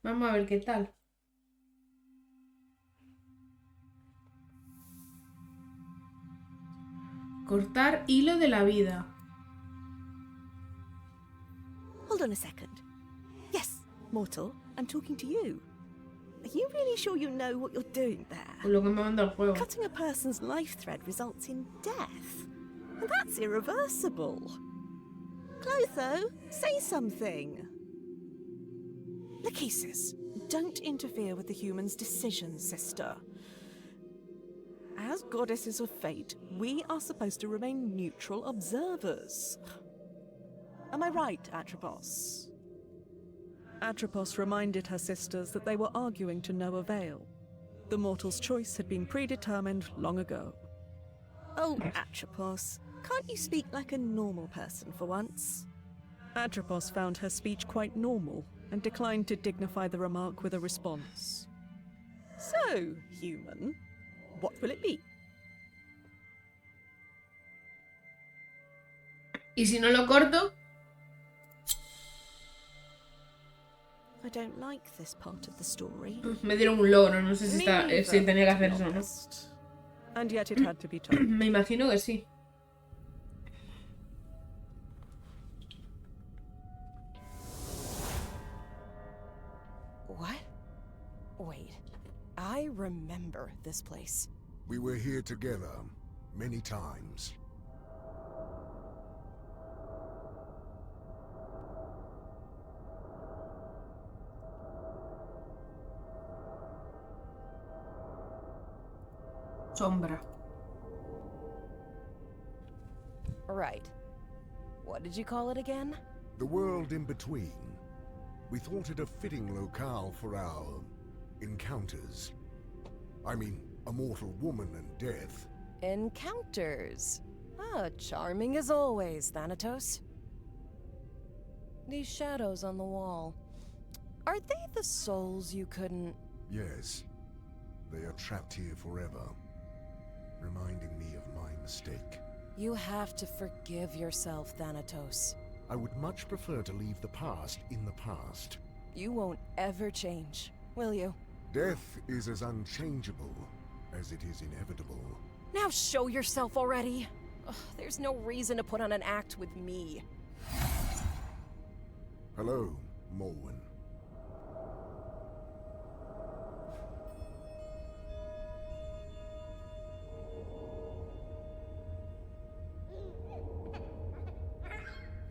Vamos a ver qué tal. Cortar hilo de la vida. Hold on a second. Yes, mortal, I'm talking to you. Are you really sure you know what you're doing there? Por lo que me manda el juego. Cutting a person's life thread results in death. And that's irreversible. Clotho, say something. Lachesis, don't interfere with the human's decisions, sister. As goddesses of fate, we are supposed to remain neutral observers. Am I right, Atropos? Atropos reminded her sisters that they were arguing to no avail. The mortal's choice had been predetermined long ago. Oh, Atropos, can't you speak like a normal person for once? Atropos found her speech quite normal and declined to dignify the remark with a response. So, human, what will it be? ¿Y si no lo corto? I don't like this part of the story. Me dieron un logro, no sé si, si tenía que hacer eso o no. And yet it had to be told. Me imagino que sí. What? Wait, I remember this place. We were here together many times. Sombra. Right. What did you call it again? The world in between. We thought it a fitting locale for our encounters. I mean, a mortal woman and death. Encounters. Ah, charming as always, Thanatos. These shadows on the wall. Are they the souls you couldn't... Yes. They are trapped here forever, reminding me of my mistake. You have to forgive yourself, Thanatos. I would much prefer to leave the past in the past. You won't ever change, will you? Death is as unchangeable as it is inevitable. Now show yourself already. Ugh, there's no reason to put on an act with me. Hello, Morwen.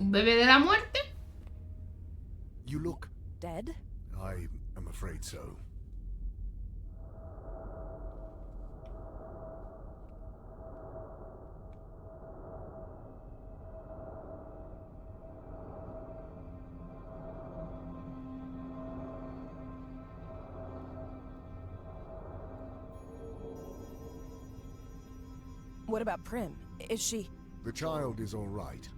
¿Un bebé de la muerte? You look... Dead? I am afraid so. What about Prim? Is she... The child is all right.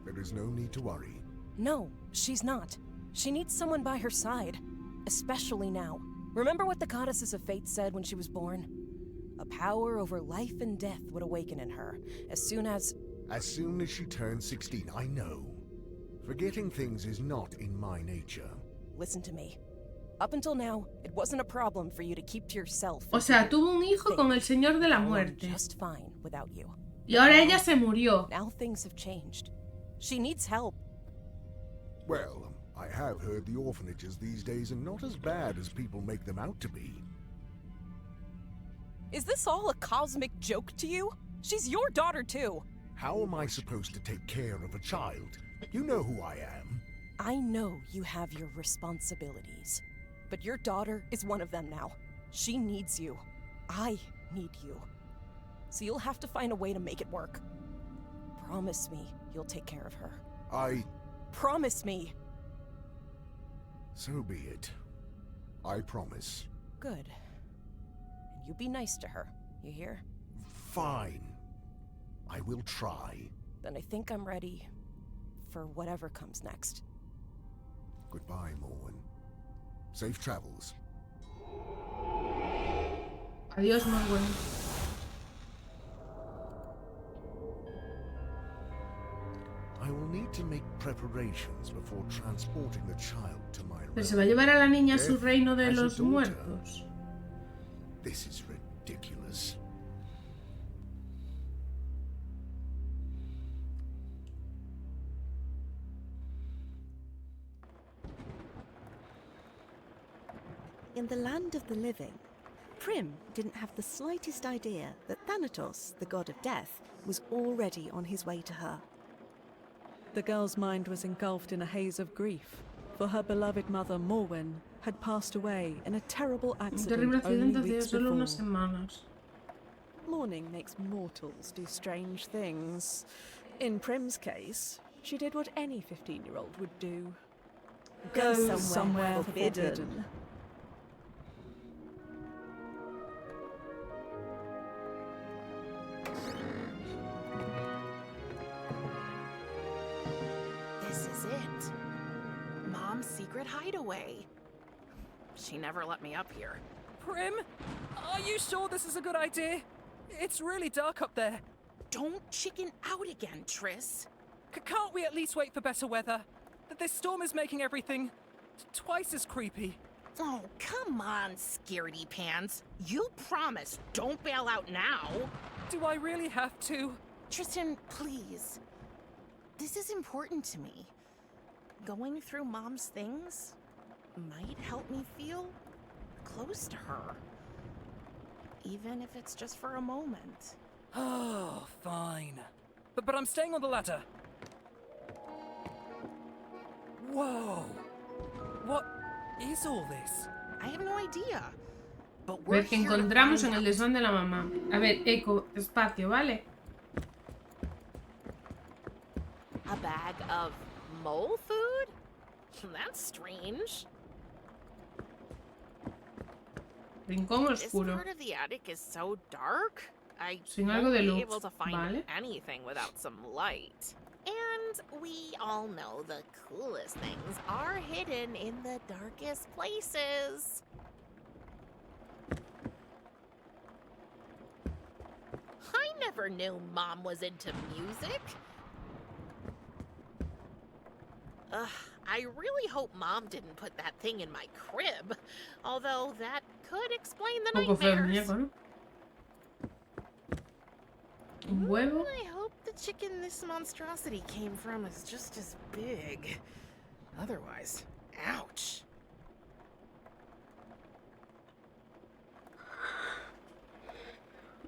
There is no need to worry. No, she's not. She needs someone by her side. Especially now. Remember what the goddesses of fate said when she was born? A power over life and death would awaken in her, as soon as... As soon as she turns 16, I know. Forgetting things is not in my nature. Listen to me. Up until now, it wasn't a problem for you to keep to yourself. O sea, tuvo un hijo con el Señor de la I'm Muerte. just fine without you. Y ahora ella se murió. Now things have changed. She needs help. Well, I have heard the orphanages these days are not as bad as people make them out to be. Is this all a cosmic joke to you? She's your daughter too. How am I supposed to take care of a child? You know who I am. I know you have your responsibilities, but your daughter is one of them now. She needs you. I need you. So you'll have to find a way to make it work. Promise me you'll take care of her. Promise me. So be it. I promise. Good. And you be nice to her, you hear? Fine. I will try. Then I think I'm ready for whatever comes next. Goodbye, Morwen. Safe travels. Adiós, Morwen. I will need to make preparations before transporting the child to my Pero se va a llevar a la niña a su Death reino de has a los daughter. muertos. This is ridiculous. In the land of the living, Prim didn't have the slightest idea that Thanatos, the god of death, was already on his way to her. The girl's mind was engulfed in a haze of grief, for her beloved mother, Morwen, had passed away in a terrible Un accident terrible only accidente hace weeks solo before. unas semanas. Mourning makes mortals do strange things. In Prim's case, she did what any 15-year-old would do. Go somewhere forbidden. This is it. Mom's secret hideaway. She never let me up here. Prim, are you sure this is a good idea? It's really dark up there. Don't chicken out again, Triss. Can't we at least wait for better weather? This storm is making everything twice as creepy. Oh, come on, scaredy pants. You promised don't bail out now. Do I really have to? Tristan, please. This is important to me. Going through Mom's things might help me feel close to her. Even if it's just for a moment. Oh, fine. But I'm staying on the ladder. Whoa! What is all this? I have no idea. But we're Ver qué here to encontramos find en el out. desván de la mamá. A ver, eco, espacio, ¿vale? A bag of mole food? That's strange. Rincón This oscuro. part of the attic is so dark. I Sin won't algo de be luz, able to find ¿vale? anything without some light. And we all know the coolest things are hidden in the darkest places. I never knew Mom was into music. Ugh, I really hope Mom didn't put that thing in my crib. Although that could explain the Un poco feo el nightmares. muñeco, ¿no? Un huevo. I hope the chicken this monstrosity came from is just as big. Otherwise, ouch.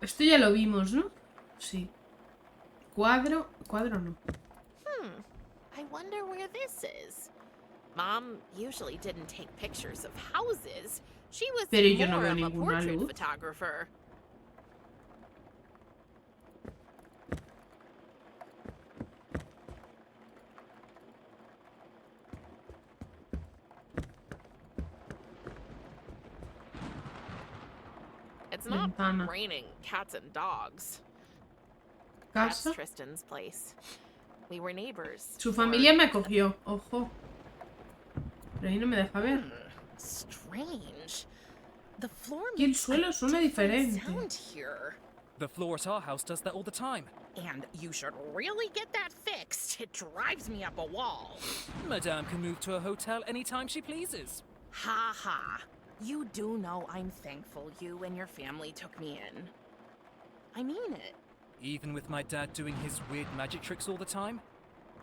Esto ya lo vimos, ¿no? Sí. Cuadro. Cuadro no. I wonder where this is. Mom usually didn't take pictures of houses. She was Pero yo no more veo of a ninguna portrait luz. photographer. It's not Ventana. raining cats and dogs. That's Casa. Tristan's place. We were neighbors. Su for- familia me acogió. Ojo. Pero ahí no me deja ver. Strange. The floor Y el makes suelo a suena different diferente. sound here. The floor at our house does that all the time. And you should really get that fixed. It drives me up a wall. Madame can move to a hotel anytime she pleases. Ha ha. You do know I'm thankful you and your family took me in. I mean it. Even with my dad doing his weird magic tricks all the time?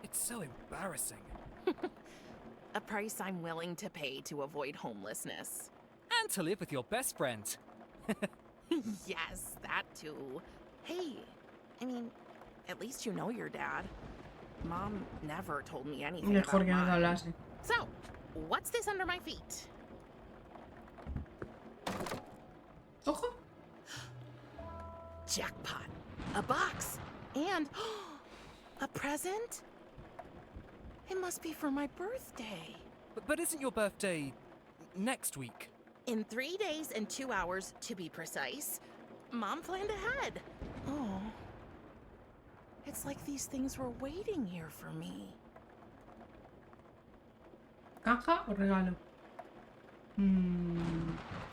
It's so embarrassing. A price I'm willing to pay to avoid homelessness. And to live with your best friend. Yes, that too. Hey, I mean, at least you know your dad. Mom never told me anything Mejor about que no te mine. hablase. So, what's this under my feet? Ojo. Jackpot. A box. And a present? It must be for my birthday. But isn't your birthday next week? In 3 days and 2 hours, to be precise. Mom planned ahead. Oh. It's like these things were waiting here for me. ¿Caja o regalo?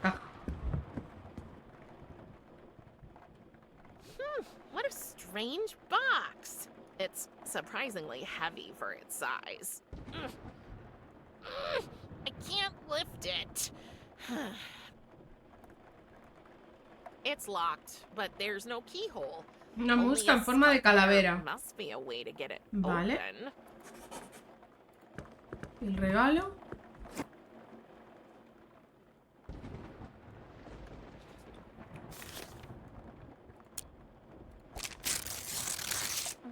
Caja. What a strange box. It's surprisingly heavy for its size. I can't lift it. It's locked, but there's no keyhole. Una Only mosca a en forma de stuck there calavera. Must be a way to get it Vale. open. El regalo.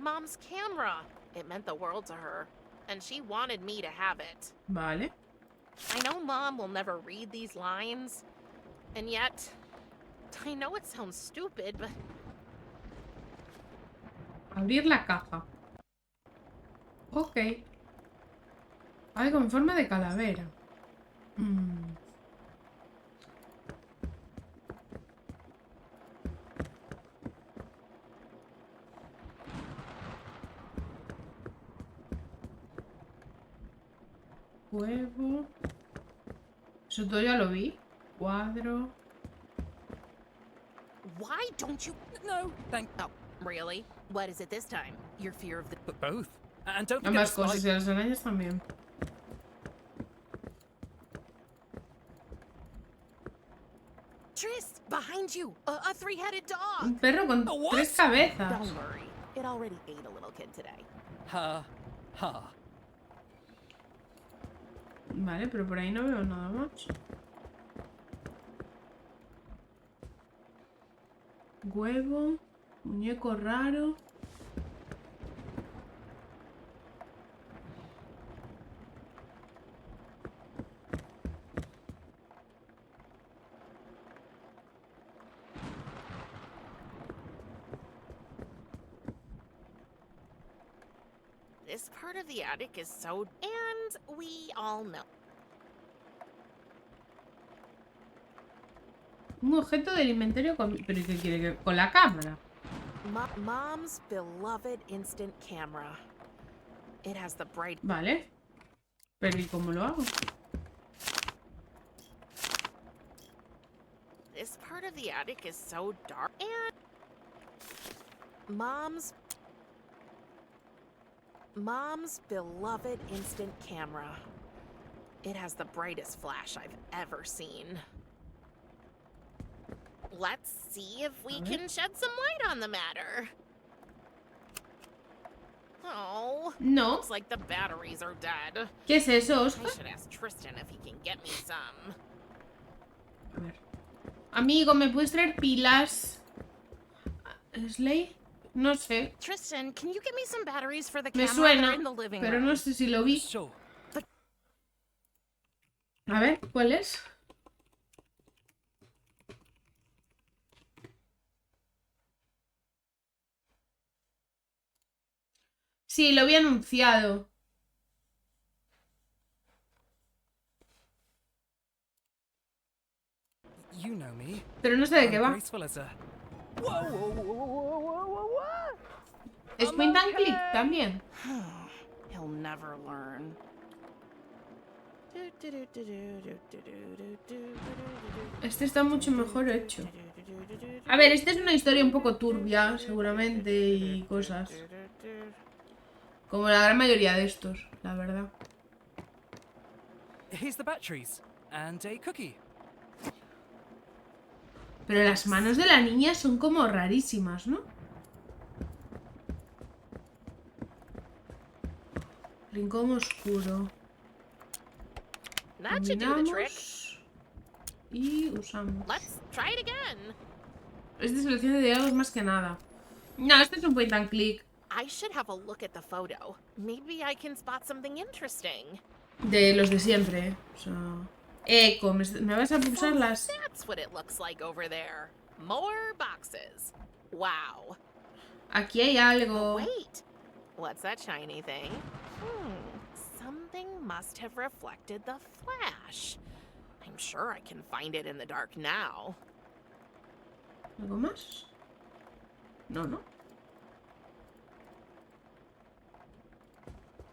Mom's camera. It meant the world to her, and she wanted me to have it. Vale. I know Mom will never read these lines, and yet, I know it sounds stupid, but Abrir la caja. Ok. Algo en forma de calavera. Huevo. Eso todo ya lo vi. Cuadro. why don't you? No, thank. Oh, really? What is it this time? Your fear of the. But both. And don't forget Ambas the cosas y las arañas también. Tris, behind you! A three-headed dog! Un perro con A what? 3 cabezas. Don't worry. It already ate a little kid today. Ha, ha. Vale, pero por ahí no veo nada más. Huevo. Muñeco raro. This part of the attic is so. And we all know. Un objeto del inventario con... ¿Pero qué quiere? Que con la cámara. Mom's beloved instant camera. It has the bright. Vale. Pero ¿y cómo lo hago? This part of the attic is so dark. And Mom's beloved instant camera. It has the brightest flash I've ever seen. Let's see if we can shed some light on the matter. Oh, No. looks like the batteries are dead. ¿Qué es eso, I Oscar? should ask Tristan if he can get me some. A ver. Amigo, ¿me puedes traer pilas? ¿Slay? No sé. Tristan, can you get me some batteries for the Me camera? suena, They're in the living pero room. no sé si lo vi. Sure. A ver, ¿cuál es? Sí, lo había anunciado. You know me. Pero no sé de qué I'm va. graceful as a. Whoa, whoa, whoa, whoa, whoa, whoa, whoa. Es point and click también. He'll never learn. Este está mucho mejor hecho. A ver, esta es una historia un poco turbia, seguramente, y cosas. Como la gran mayoría de estos, la verdad. Here's the batteries and a cookie. Pero las manos de la niña son como rarísimas, ¿no? Rincón oscuro. That should do the trick. Combinamos y usamos. Let's try it again. Es de selección de diálogos más que nada. No, este es un point and click. I should have a look at the photo. Maybe I can spot something interesting. De los de siempre, ¿eh? O sea... ¿me vas a pulsar las...? That's what it looks like over there. More boxes. Wow. Aquí hay algo. Wait. What's that shiny thing? Something must have reflected the flash. I'm sure I can find it in the dark now. ¿Algo más? No, no.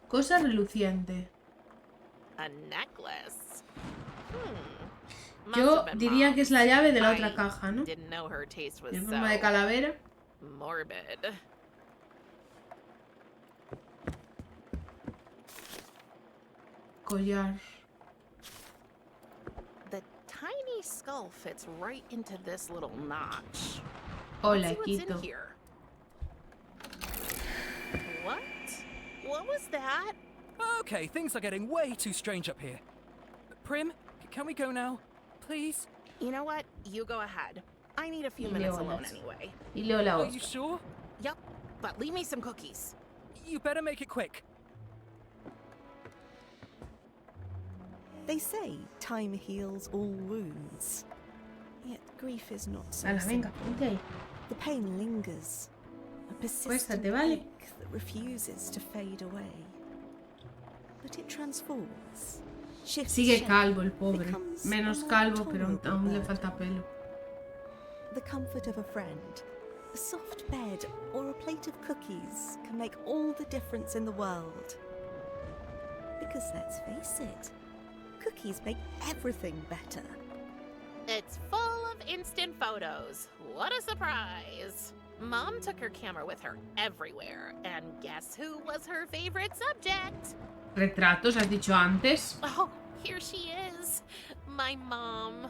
Cosa reluciente. A necklace. Must Yo have been diría que es la llave de la mom's. otra I caja, ¿no? Didn't know her taste was En so forma de calavera. morbid. collar. The tiny skull fits right into this little notch. Hola, Let's see what's in Quito. here. What? What was that? Okay, things are getting way too strange up here. Prim, can we go now? Please? You know what? You go ahead. I need a few Y minutes leo alone las- anyway. Y leo la Are you otra. sure? Yep, but leave me some cookies. You better make it quick. They say time heals all wounds. Yet grief is not so Hala, venga, simple. ponte ahí. The pain lingers. A persistent Acuéstate, ¿vale? ache that refuses to fade away. But it transforms. Shifts Sigue shape, calvo el pobre. becomes Menos a more calvo, pero tolerable aún le burden. falta pelo. The comfort of a friend, a soft bed, or a plate of cookies can make all the difference in the world. Because let's face it, cookies make everything better. It's full of instant photos. What a surprise. Mom took her camera with her everywhere, and guess who was her favorite subject? Retratos, has dicho antes. Oh, here she is. My mom,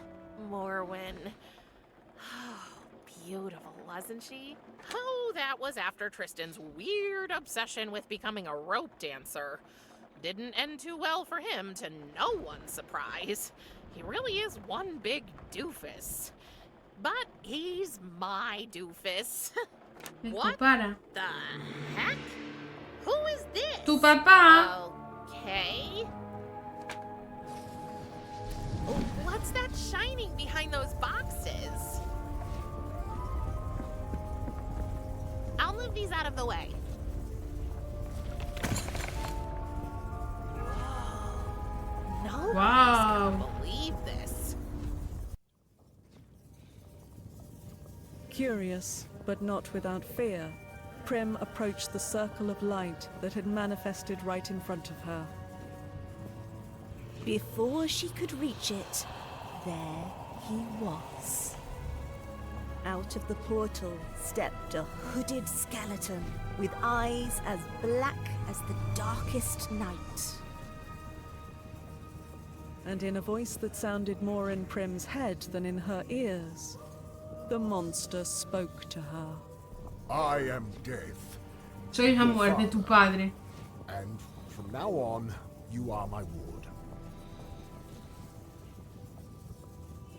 Morwen. Oh, beautiful, wasn't she? Oh, that was after Tristan's weird obsession with becoming a rope dancer. Didn't end too well for him, to no one's surprise. He really is one big doofus. But he's my doofus. What Para. the heck? Who is this? Tu papá. Okay. Oh, what's that shining behind those boxes? I'll move these out of the way. Whoa. No Wow. one's gonna believe this. Curious, but not without fear, Prim approached the circle of light that had manifested right in front of her. Before she could reach it, there he was. Out of the portal stepped a hooded skeleton with eyes as black as the darkest night. And in a voice that sounded more in Prim's head than in her ears, the monster spoke to her. I am death, Soy la muerte, tu padre. and from now on, you are my ward.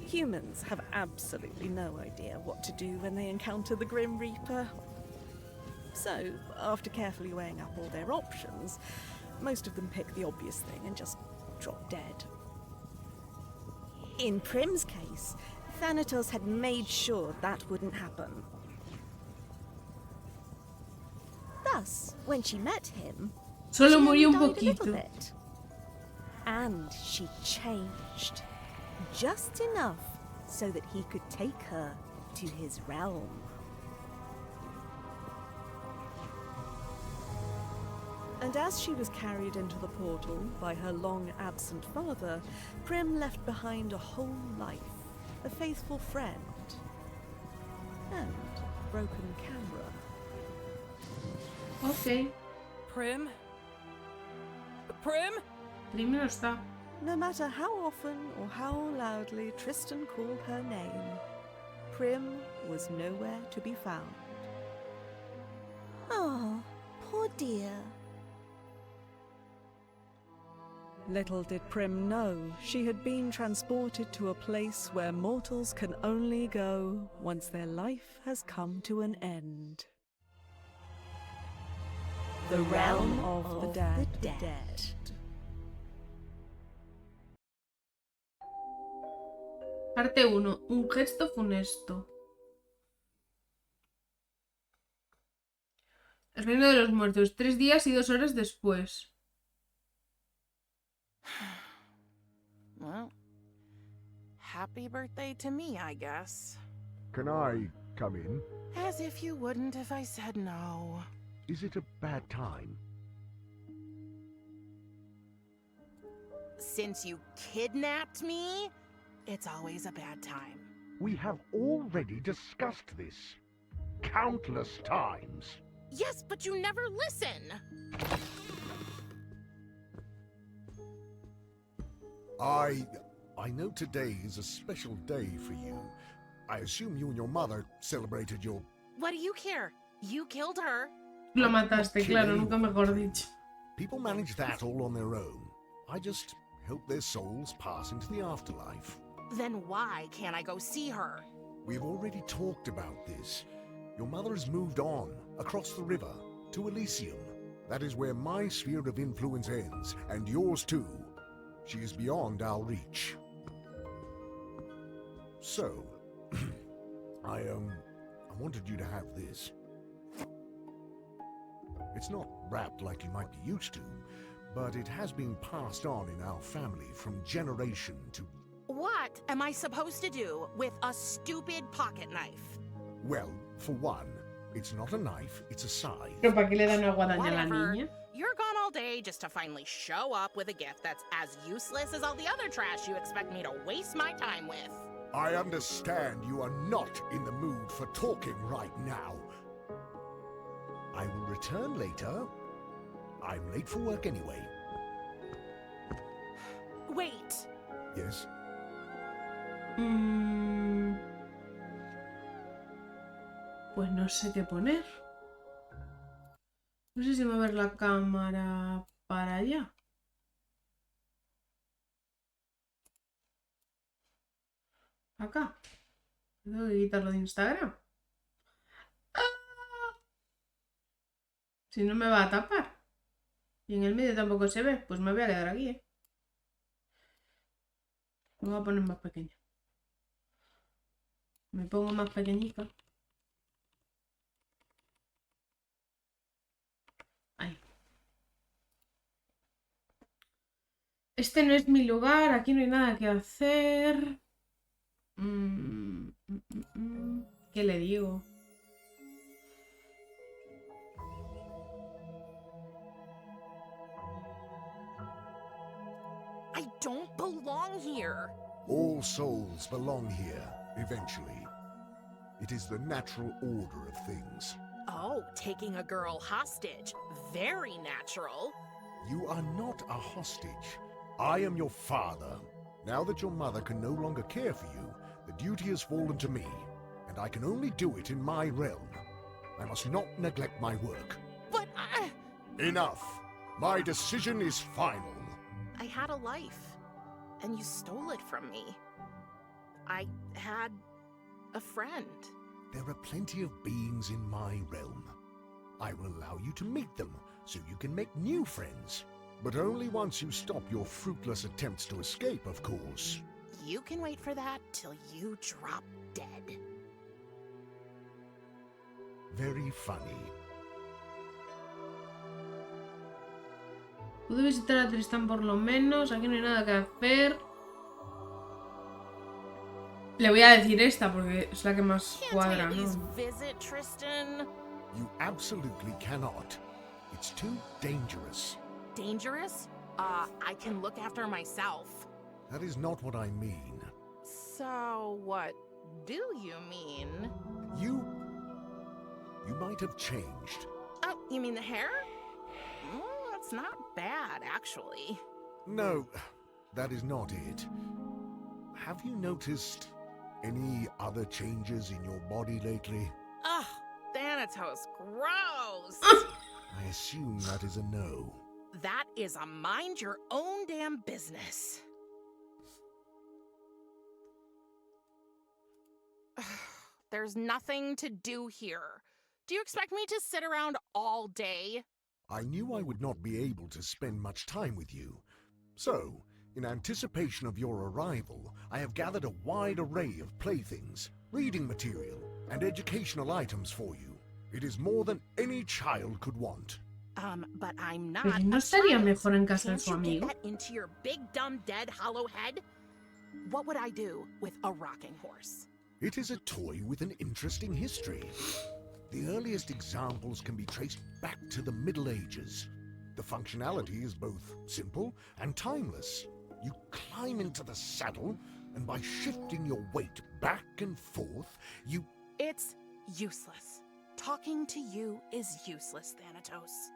Humans have absolutely no idea what to do when they encounter the Grim Reaper. So, after carefully weighing up all their options, most of them pick the obvious thing and just drop dead. In Prim's case, Thanatos had made sure that wouldn't happen. Thus, when she met him, Solo she murió un only died a little poquito. bit. And she changed. Just enough so that he could take her to his realm. And as she was carried into the portal by her long-absent father, Prim left behind a whole life, a faithful friend, and a broken camera. Ok. Prim? Prim? Primero está. No matter how often or how loudly Tristan called her name, Prim was nowhere to be found. Oh, poor dear. Little did Prim know she had been transported to a place where mortals can only go once their life has come to an end. The realm of the dead. Parte 1. Un gesto funesto. El reino de los muertos. 3 días y 2 horas después. Well, happy birthday to me, I guess. Can I come in? As if you wouldn't if I said no. Is it a bad time? Since you kidnapped me, it's always a bad time. We have already discussed this countless times. Yes, but you never listen. I know today is a special day for you. I assume you and your mother celebrated your... What do you care? You killed her. Lo I did not mataste, kill claro, nunca anyone, mejor Prim. dicho. People manage that all on their own. I just hope their souls pass into the afterlife. Then why can't I go see her? We've already talked about this. Your mother has moved on, across the river, to Elysium. That is where my sphere of influence ends, and yours too. She is beyond our reach. So, I wanted you to have this. It's not wrapped like you might be used to, but it has been passed on in our family from generation to... What am I supposed to do with a stupid pocket knife? Well, for one, it's not a knife, it's a scythe. Pero ¿para qué le dan una guadaña a la Whatever. niña? You're gone all day just to finally show up with a gift that's as useless as all the other trash you expect me to waste my time with. I understand you are not in the mood for talking right now. I will return later. I'm late for work anyway. Wait. Yes? Pues no sé qué poner. No sé si mover la cámara para allá. Acá. Tengo que quitarlo de Instagram. ¡Ah! Si no me va a tapar. Y en el medio tampoco se ve. Pues me voy a quedar aquí, ¿eh? Me voy a poner más pequeña. Me pongo más pequeñica. Ahí. Este no es mi lugar. Aquí no hay nada que hacer. ¿Qué le digo? I don't belong here. All souls belong here, eventually. It is the natural order of things. Oh, taking a girl hostage. Very natural. You are not a hostage. I am your father. Now that your mother can no longer care for you, the duty has fallen to me, and I can only do it in my realm. I must not neglect my work. But Enough! My decision is final. I had a life, and you stole it from me. I had a friend. There are plenty of beings in my realm. I will allow you to meet them, so you can make new friends. But only once you stop your fruitless attempts to escape, of course. You can wait for that till you drop dead. Very funny. Pude visitar a Tristán por lo menos. Aquí no hay nada que hacer. Le voy a decir esta porque es la que más Can't I cuadra, at ¿no? least visit Tristan? You absolutely cannot. It's too dangerous. Dangerous? I can look after myself. That is not what I mean. So, what do you mean? You might have changed. Oh, you mean the hair? That's not bad, actually. No, that is not it. Have you noticed any other changes in your body lately? Ugh, Thanatos, gross! I assume that is a no. That is a mind your own damn business. There's nothing to do here. Do you expect me to sit around all day? I knew I would not be able to spend much time with you. So, in anticipation of your arrival, I have gathered a wide array of playthings, reading material, and educational items for you. It is more than any child could want. But I'm not Pero ¿no a estaría child. mejor en casa de Can't su you get amigo? that into your big, dumb, dead, hollow head? What would I do with a rocking horse? It is a toy with an interesting history. The earliest examples can be traced back to the Middle Ages. The functionality is both simple and timeless. You climb into the saddle, and by shifting your weight back and forth, you... It's useless. Talking to you is useless, Thanatos.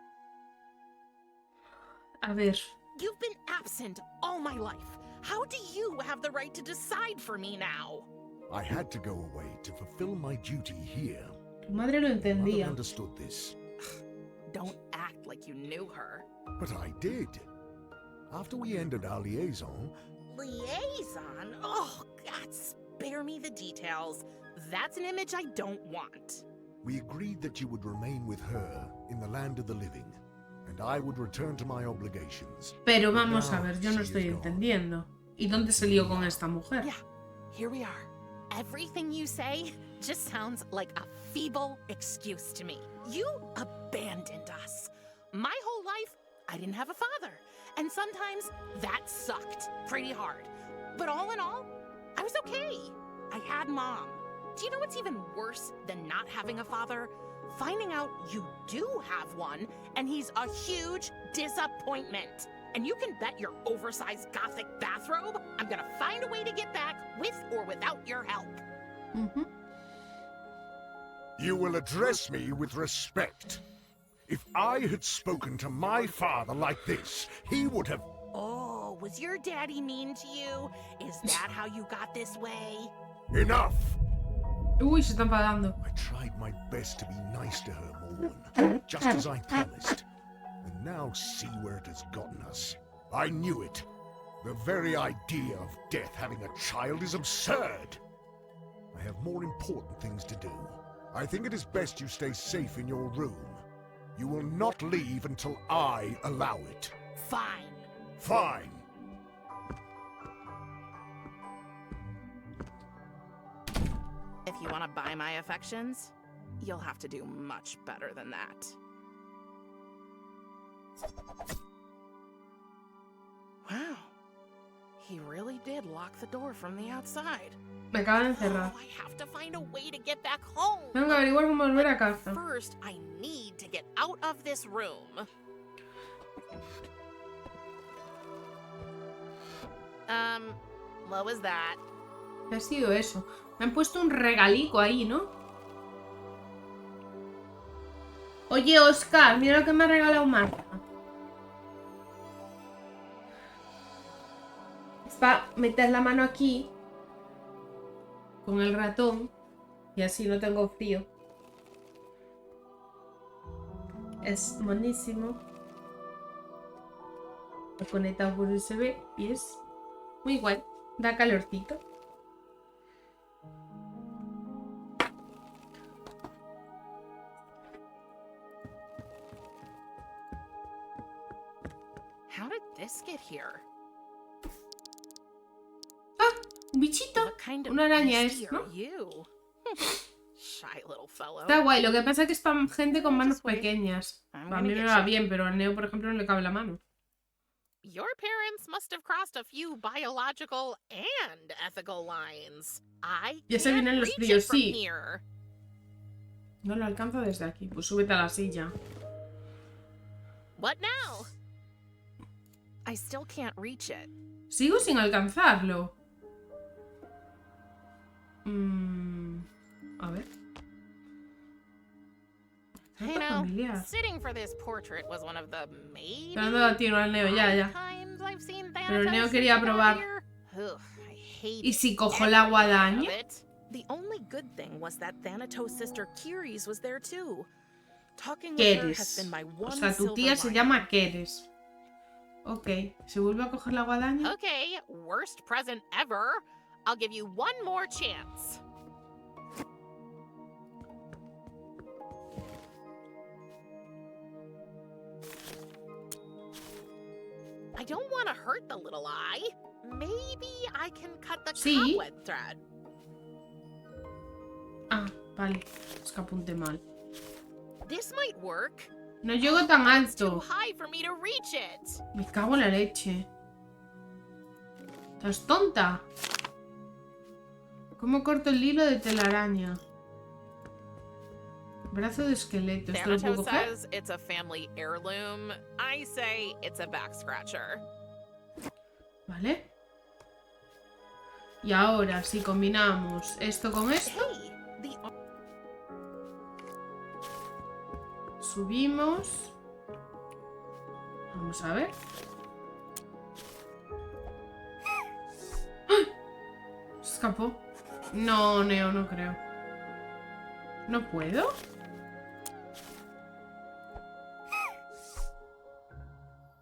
A ver. You've been absent all my life. How do you have the right to decide for me now? I had to go away to fulfill my duty here. Tu madre lo Mother entendía. understood this, Don't act like you knew her. but I did. After we ended our liaison, Liaison? Oh, God, spare me the details. That's an image I don't want. we agreed that you would remain with her in the land of the living, and I would return to my obligations. Pero But vamos a now ver, yo no she estoy is gone. entendiendo. ¿Y dónde se lió con esta mujer? Yeah, here we are. Everything you say just sounds like a feeble excuse to me. You abandoned us. My whole life, I didn't have a father. And sometimes that sucked pretty hard. But all in all, I was okay. I had Mom. Do you know what's even worse than not having a father? Finding out you do have one, and he's a huge disappointment. And you can bet your oversized gothic bathrobe I'm gonna find a way to get back with or without your help. Ujú. You will address me with respect. If I had spoken to my father like this, he would have... Oh, was your daddy mean to you? Is that how you got this way? Enough! Uy, se está enfadando. I tried my best to be nice to her, Morwen, just as I promised. And now see where it has gotten us. I knew it. The very idea of death having a child is absurd. I have more important things to do. I think it is best you stay safe in your room. You will not leave until I allow it. Fine. Fine. If you want to buy my affections, you'll have to do much better than that. Wow. He really did lock the door from the outside. Me acaba de encerrar. Oh, I have to find a way to get back home. Tengo que averiguar cómo volver a casa. First, I need to get out of this room. What was that? ¿Qué ha sido eso? Me han puesto un regalico ahí, ¿no? Oye, Oscar, mira lo que me ha regalado Marta. Es para meter la mano aquí con el ratón y así no tengo frío. Es monísimo. Lo conectado por USB y es muy guay. Da calorcito. How did this get here? Un bichito. What kind of Una araña beastie es, ¿no? are you? Shy little fellow. Está guay, lo que pasa es que es para gente con manos Just wait. pequeñas. I'm A mí gonna me get va you. bien, pero al Neo, por ejemplo, no le cabe la mano. Your parents must have crossed a few biological and ethical lines. I Ya se can't vienen los reach fríos, it from sí. here. No lo alcanzo desde aquí. Pues súbete a la silla. What now? I still can't reach it. Sigo sin alcanzarlo. A ver. Hey, Trato now, familiar. sitting for this portrait was one of the maybe Esperando a tiro al Neo, ya, ya. times I've seen Pero el Thanatos Neo quería since I got probar. here. Ugh, I hate ¿Y si cojo every la minute guadaña? of it. The only good thing was that Thanatos' sister Kyrie's was there too. Talking with her has Keres. been my O one sea, tu silver tía se lining. llama Keres. Ok. ¿Se vuelve a coger la guadaña? Okay, worst present ever. I'll give you one more chance. I don't want to hurt the little eye. Maybe I can cut the Sí. cobweb thread. Ah, vale. Es que apunté mal. This might work. No llego tan It's too alto. high for me to reach it. Me cago en la leche. ¿Estás tonta? ¿Cómo corto el hilo de telaraña? Brazo de esqueleto. ¿Esto lo puedo Thanatos coger? says it's a family heirloom. I say it's a back scratcher. Vale. Y ahora, si combinamos esto con esto, Hey, the subimos. Vamos a ver. Escapó. No, Neo, no creo. ¿No puedo?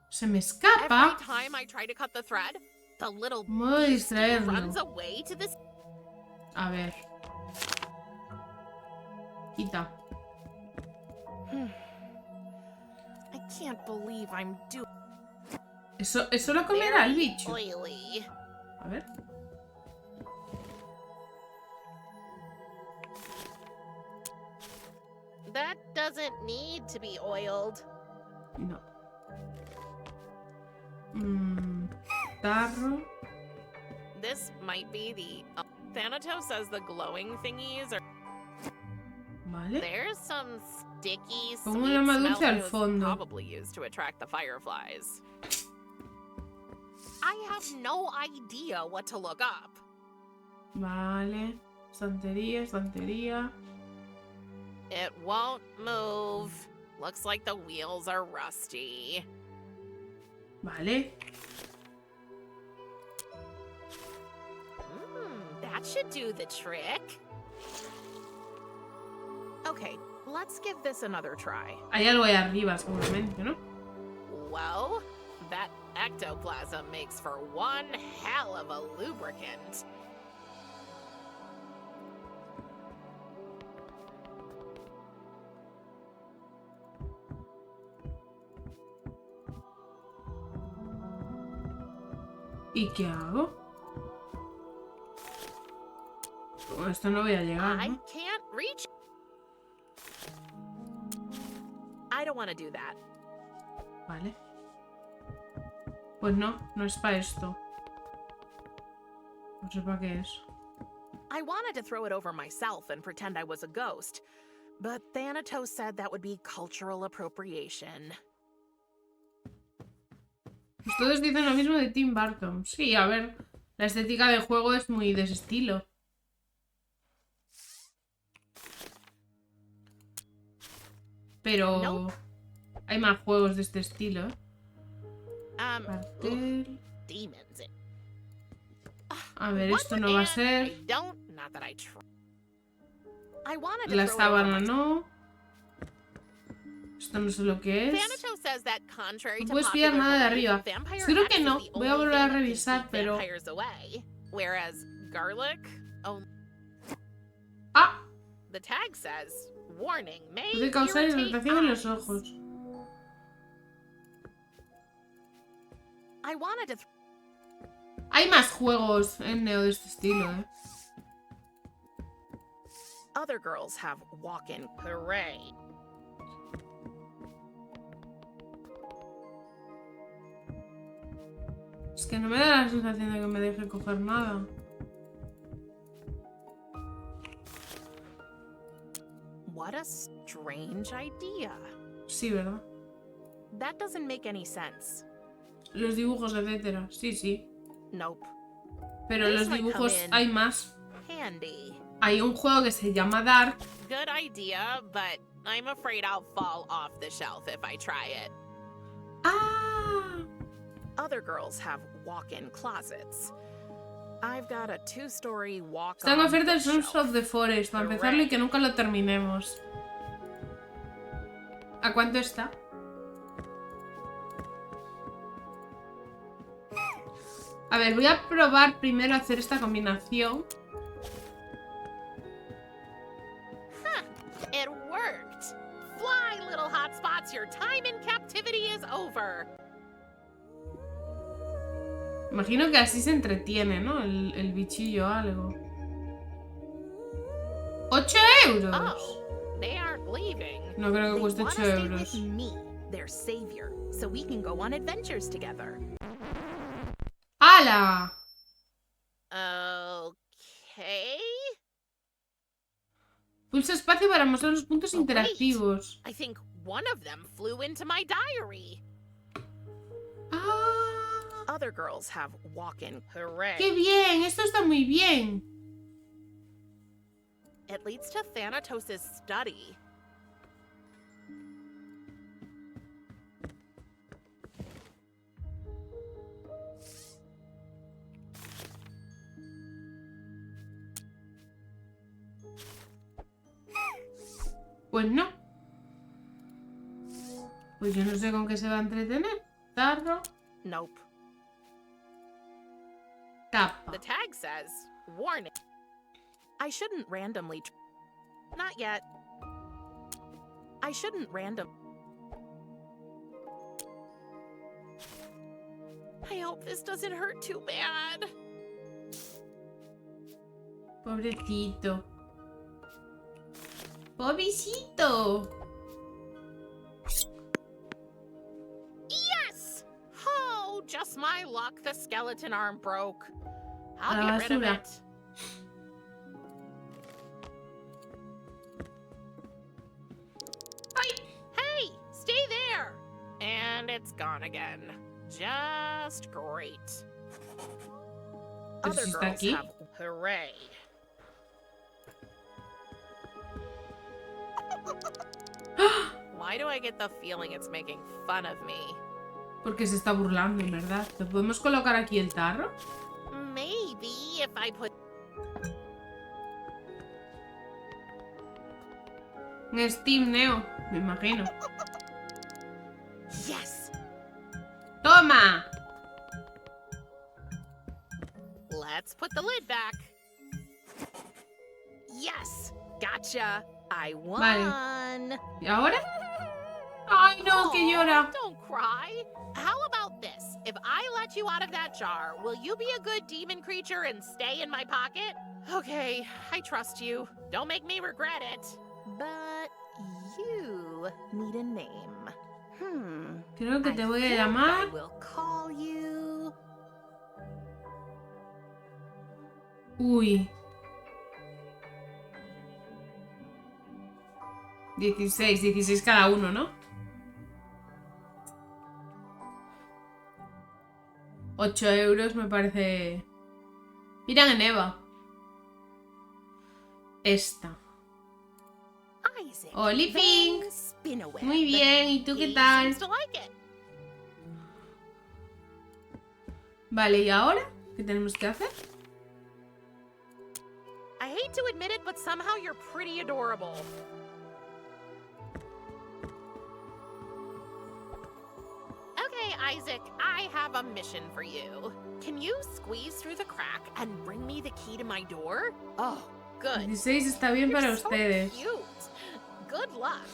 Se me escapa. Every time I try to cut the thread, the little Modo de beastie distraerlo. runs away to this. A ver. Quita. I can't believe I'm doing Eso lo comerá el bicho. oily. A ver. That doesn't need to be oiled. No. Tarro. This might be the. Thanatos says the glowing thingies are. Vale. There's some sticky, Pongo sweet una smell dulce al it was fondo. probably used to attract the fireflies. I have no idea what to look up. Vale. Estantería, estantería. It won't move. Looks like the wheels are rusty. Vale. That should do the trick. Okay, let's give this another try. Hay algo ahí arriba, seguramente, ¿no? Well, that ectoplasm makes for one hell of a lubricant. ¿Y qué hago? Con esto no voy a llegar, I ¿no? can't reach. I don't want to do that. Vale. Pues no, no es para esto. No sé para qué es. I wanted to throw it over myself and pretend I was a ghost, but Thanatos said that would be cultural appropriation. Pues todos dicen lo mismo de Tim Burton. Sí, a ver, la estética del juego es muy de ese estilo. Pero No. hay más juegos de este estilo, ¿eh? Ugh, Cartel. demons. A ver, esto no va a ser. I don't, not that I try. I wanted to La throw it over sábana myself. no. Esto no sé lo que es. Thanatos says that contrary No to puedes pillar popular nada de belief, arriba. vampire Seguro que X is no. the Voy a only volver a thing that can revisar, keep pero. vampires away, whereas garlic, oh, ¡Ah! the tag says, warning, may Puede causar irritate irritación en los eyes. ojos. I wanted to Hay más juegos en Neo de este estilo, ¿eh? other girls have walk-in parade. Es que no me da la sensación de que me deje coger nada. What a strange idea. Sí, ¿verdad? That doesn't make any sense. Los dibujos, etcétera. Sí, sí. Nope. Pero This los might dibujos come in hay más. handy. Hay un juego que se llama Dark. Good idea, but I'm afraid I'll fall off the shelf if I try it. ¡Ah! Other girls have walk-in closets. I've got a 2-story walk-on Está en oferta el Sons bookshelf. of the Forest. Para empezarlo y que nunca lo terminemos. ¿A cuánto está? A ver, voy a probar primero a hacer esta combinación. It worked! Fly, little hotspots, your time in captivity is over. Imagino que así se entretiene, ¿no? El bichillo o algo. ¡8 euros! Oh, they aren't leaving. No creo que They cueste wanna 8 stay euros. with me, their savior, so we can go on adventures together. ¡Hala! Okay. Pulsa espacio para mostrar los puntos Oh, wait. interactivos. I think one of them flew into my diary. ¡Ah! Other girls have walk-in parade. ¡Qué bien! Esto está muy bien. It leads to Thanatos' study. Pues no. Pues yo no sé con qué se va a entretener. Tarro. Nope. Tapa. The tag says, warning. I shouldn't randomly. Not yet. I shouldn't random. I hope this doesn't hurt too bad. Pobrecito. Pobrecito. Yes! Oh, just my luck. The skeleton arm broke. A I'll la get rid of basura. it. Hey, stay there. And it's gone again. Just great. Pero Other si está girls aquí. have hooray. Why do I get the feeling it's making fun of me? Porque se está burlando, en verdad. ¿Te podemos colocar aquí el tarro? Maybe if I put. En Steam, Neo. Me imagino. Yes! ¡Toma! Let's put the lid back. Yes! Gotcha! I won! ¿Y ahora? ¡Ay, no! ¡Que Aw, llora! Don't cry. How about this? If I let you out of that jar, will you be a good demon creature and stay in my pocket? Okay, I trust you. Don't make me regret it. But you need a name. Creo que I te voy a think llamar... I will call you. Uy. 16 cada uno, ¿no? 8 euros me parece... Miran en Eva. Esta. Isaac Oli, Pink. Van Spinnoweb. Muy bien, ¿y tú qué He tal? seems to like it. Vale, ¿y ahora? ¿Qué tenemos que hacer? I hate to admit it, but somehow you're pretty adorable. Okay, Isaac, I have a mission for you. Can you squeeze through the crack and bring me the key to my door? Oh, good. 16 está bien para You're so ustedes. cute. Good luck.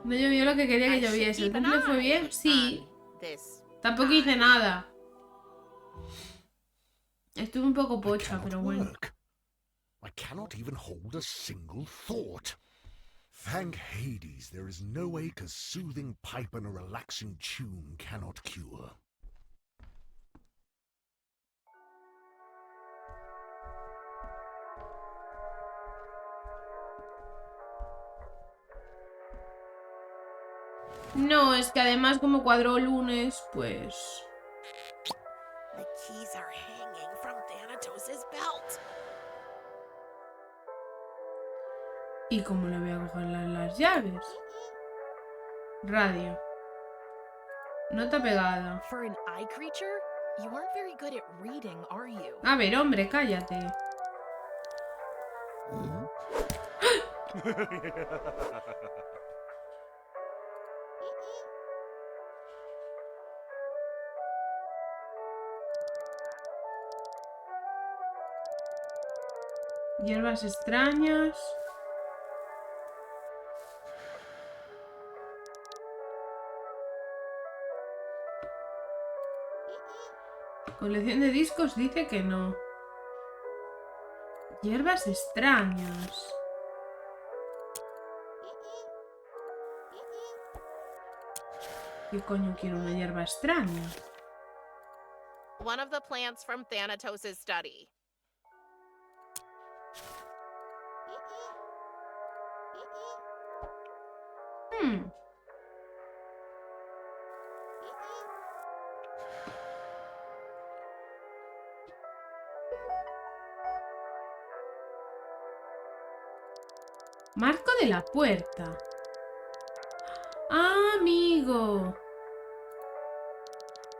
No llovió lo que quería que I should lloviese. ¿El keep an cumple fue eye bien? Sí. on this. Tampoco hice nada. Estuve un poco pocha, pero bueno. Work. I cannot even hold a single thought. Thank Hades, there is no ache a soothing pipe and a relaxing tune cannot cure. No, es que además como cuadró lunes, pues... The keys are hanging from Thanatos' belt. ¿Y cómo le voy a coger las llaves? Radio. Nota pegada. For an eye creature, you aren't very good at reading, are you? A ver, hombre, cállate. Hierbas extrañas. Colección de discos dice que no. Hierbas extrañas. ¿Qué coño quiero una hierba extraña? One of the plants from Thanatos' study. Marco de la puerta. ¡Ah, amigo!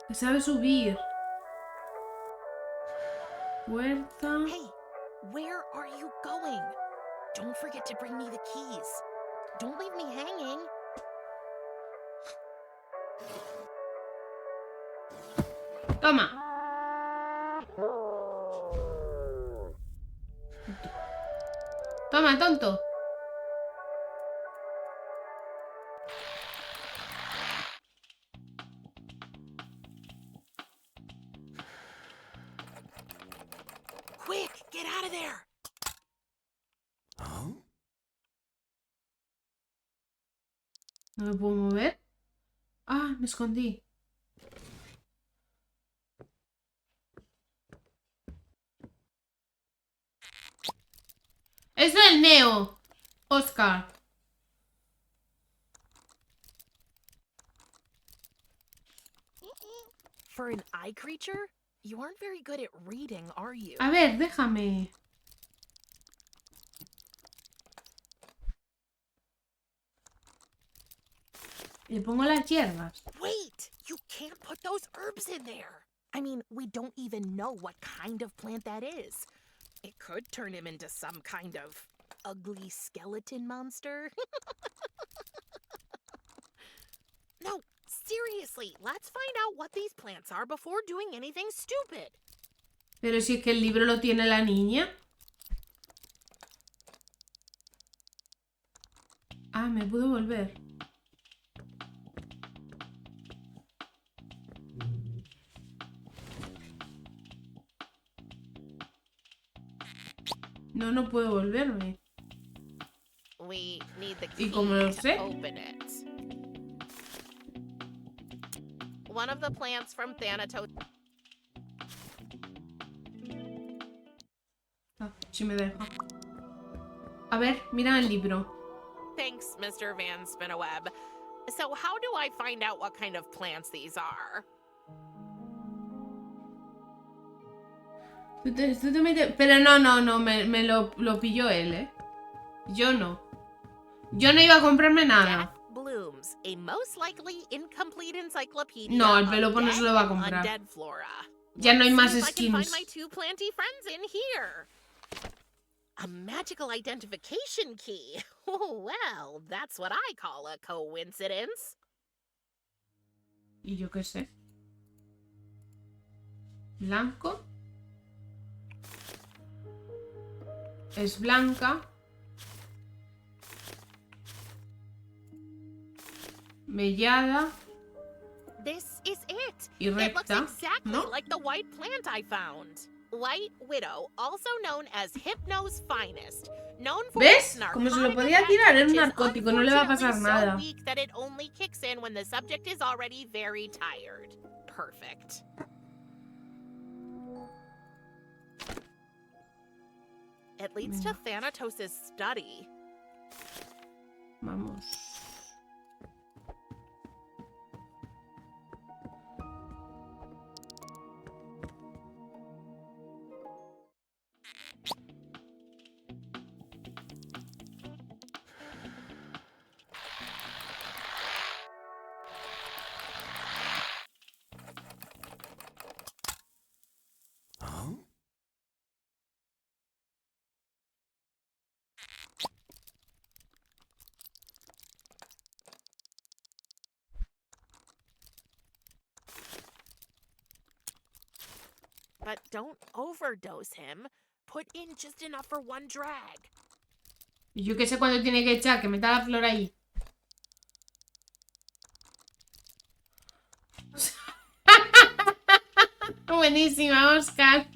Que sabe subir. Puerta. Hey, Where are you going? Don't forget to bring me the keys. Don't leave me hanging. Toma. Toma, tonto. Quick, get out of there. Huh? ¿No me puedo mover? Ah, me escondí. Eso es el Neo, Oscar. For an eye creature, you aren't very good at reading, are you? A ver, déjame. Le pongo las hierbas. Wait! You can't put those herbs in there! I mean, we don't even know what kind of plant that is. It could turn him into some kind of ugly skeleton monster. No, seriously, let's find out what these plants are before doing anything stupid. Pero si es que el libro lo tiene la niña. Ah, me puedo volver. No, no puedo volverme. We need the ¿Y key cómo lo to sé? open it. One of the plants from Thanatos. Ah, sí me deja. A ver, mira el libro. Thanks, Mr. Van Spinneweb. So how do I find out what kind of plants these are? Tú te metes... Pero no, me lo pilló él, ¿eh? Yo no. Yo no iba a comprarme nada. Death Blooms, a most likely incomplete encyclopedia No, el of Pelopo no se lo va a comprar. dead and undead flora. Ya no hay más See if I can find skins. my two planty friends in here. A magical identification key. Well, that's what I call a coincidence. Y yo qué sé. Blanco. Es blanca. Mellada. This is it. Y It looks recta, exactly ¿no? like the white plant I found. White Widow, also known as Hypno's finest. Known for ¿Ves? its Como se lo narcotic podía effect, tirar, era un which is narcótico, no le va a pasar unfortunately nada. so weak that it only kicks in when the subject is already very tired. Perfect. It leads to Thanatos' study. Vamos. Huh? But don't overdose him. Put in just enough for one drag. Y yo qué sé cuándo tiene que echar, que meta la flor ahí. Buenísima, Oscar.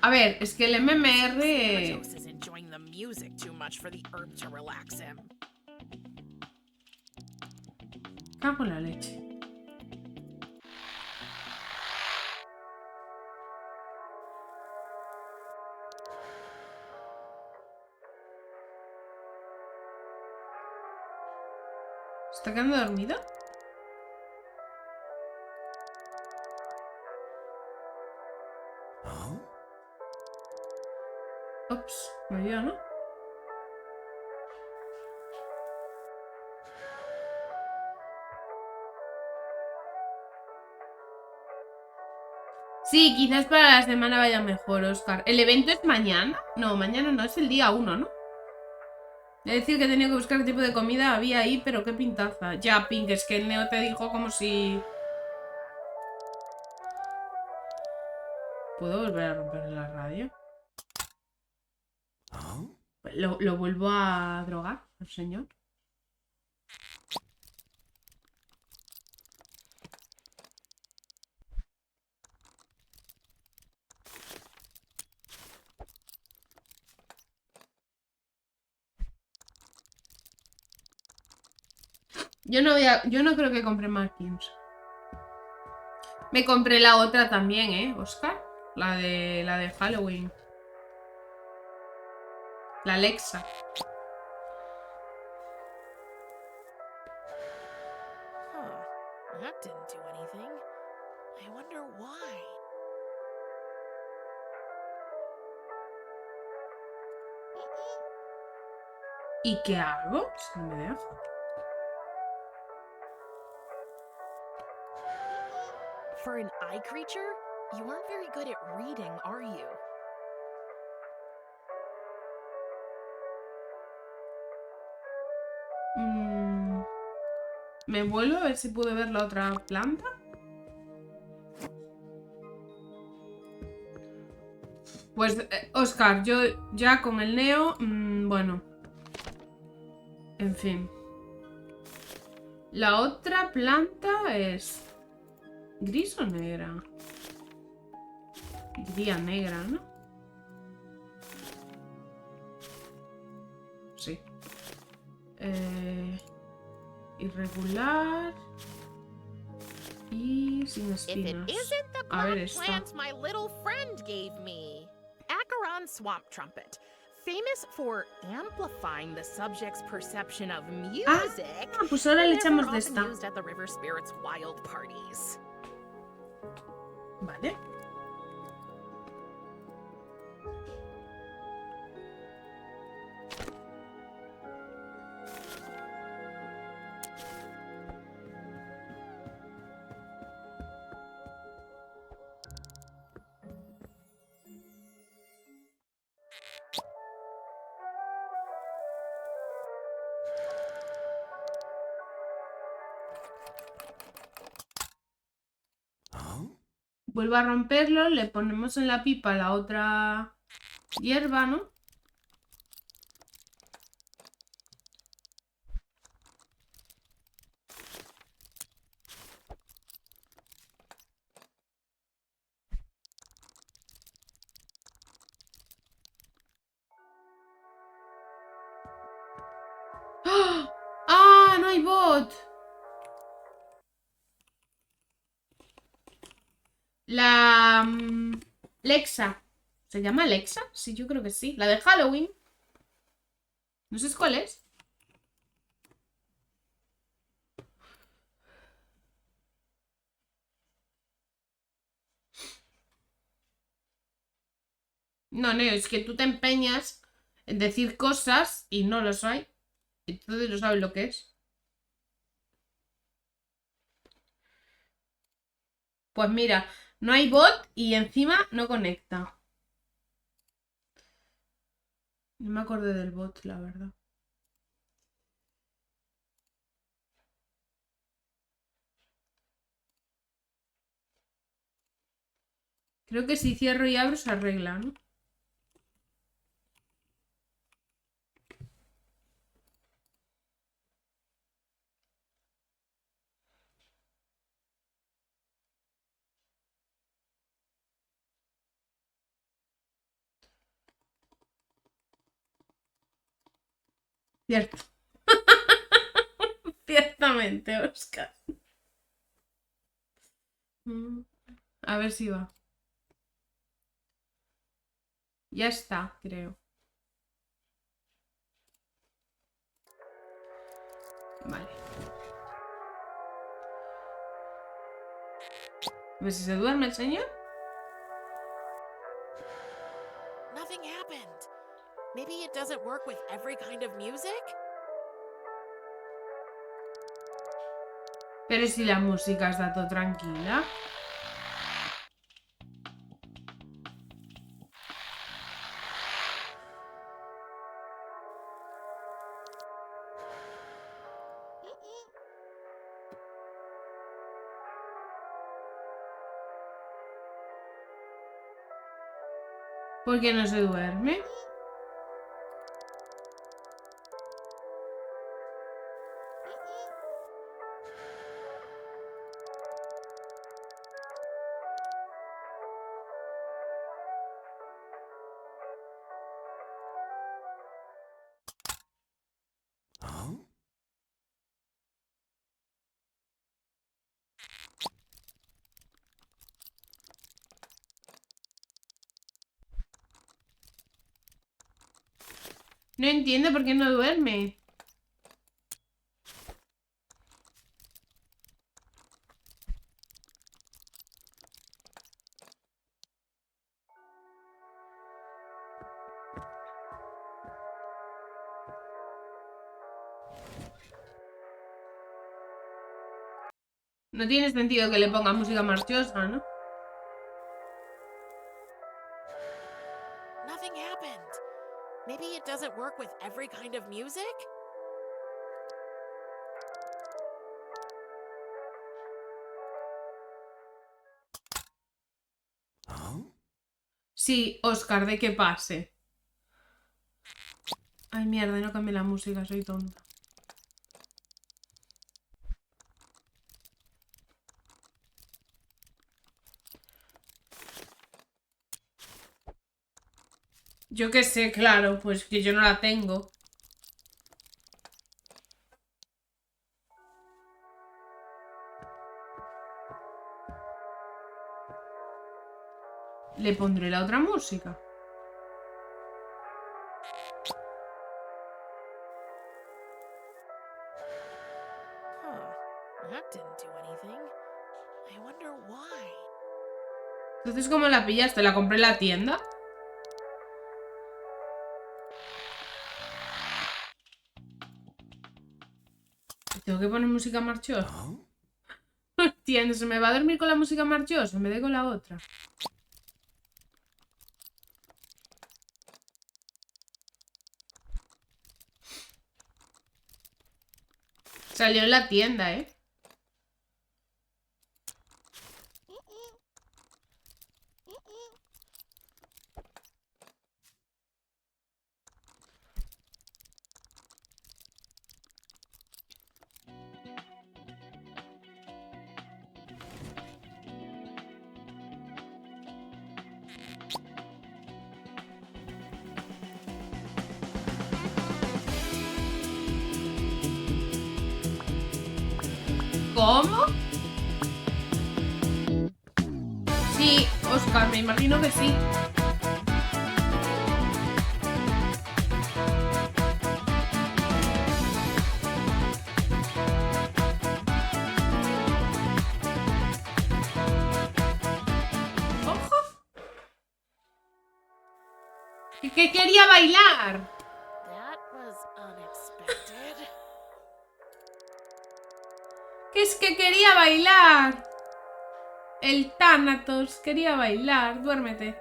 A ver, es que el MMR... Thanatos is enjoying the music too much for the herb to relax him. Cago en la leche. ¿Está quedando dormida? Huh? Ups, me vio, ¿no? Sí, quizás para la semana vaya mejor, Oscar. ¿El evento es mañana? No, mañana no, es el día 1, ¿no? Es decir, que he tenido que buscar qué tipo de comida había ahí, pero qué pintaza. Ya, Pink, es que el Neo te dijo como si... ¿Puedo volver a romper la radio? ¿Lo vuelvo a drogar, el señor? Yo no creo que compre Markins. Me compré la otra también, Oscar. La de Halloween. La Alexa. Huh. That didn't do anything. I wonder why. ¿Y qué hago? Si no me deja. For an eye creature, you aren't very good at reading, are you? ¿Me vuelvo a ver si puedo ver la otra planta? Pues, Oscar, yo ya con el Neo, bueno. En fin. La otra planta es... ¿gris o negra? Diría negra, ¿no? Sí. Irregular. Y sin If it espinas. isn't the A ver crop esta. plant my little friend gave me. Acheron swamp trumpet. Famous for amplifying the subject's perception of music. Pues ahora le and echamos therefore de often esta. used at the river spirits' wild parties. Vale. Vuelvo a romperlo, le ponemos en la pipa la otra hierba, ¿no? ¡Ah! ¡Ah! ¡No hay bot! La... Lexa. ¿Se llama Lexa? Sí, yo creo que sí. La de Halloween. No sé cuál es. No, Neo, es que tú te empeñas en decir cosas y no los hay. Entonces no sabes lo que es. Pues mira, no hay bot y encima no conecta. No me acordé del bot, la verdad. Creo que si cierro y abro se arregla, ¿no? Cierto. Ciertamente, Oscar. A ver si va. Ya está, creo. Vale. A ver si se duerme el señor. Nothing happened. Maybe it doesn't work with every kind of music? Pero si la música está todo tranquila. ¿Por qué no se duerme? Huh? No entiendo por qué no duerme. No tiene sentido que le ponga música marchosa, ¿no? Nothing happened. Maybe it doesn't work with every kind of music? Huh? Sí, Oscar, de que pase. Ay, mierda, no cambié la música, soy tonta. Yo qué sé, claro, pues que yo no la tengo. Le pondré la otra música. Huh. That didn't do anything. I wonder why. Entonces, ¿cómo la pillaste? ¿La compré en la tienda? ¿Tengo que poner música marchosa? Huh? No entiendo, ¿se me va a dormir con la música marchosa en vez de con la otra? Salió en la tienda, ¿eh? ¿Cómo? Sí, Oscar, me imagino que sí. ¡Ojo! ¡Que quería bailar! That was unexpected. Que es que quería bailar. El Thanatos quería bailar. Duérmete.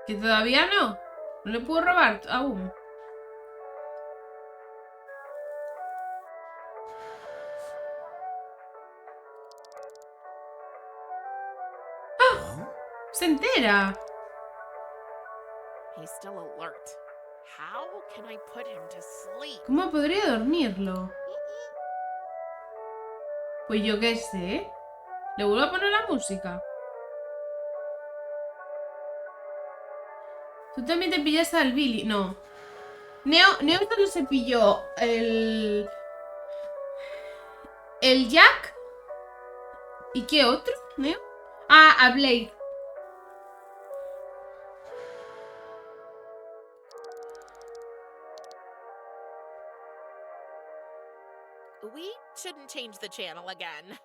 Que todavía no. No le puedo robar aún. Huh? Se entera. He's still alert. How can I put him to sleep? ¿Cómo podría dormirlo? Pues yo qué sé. ¿Le vuelvo a poner la música? ¿Tú también te pillaste al Billy? No. Neo no se pilló el Jack. ¿Y qué otro? ¿Neo? Ah, a Blake. We shouldn't change the channel again.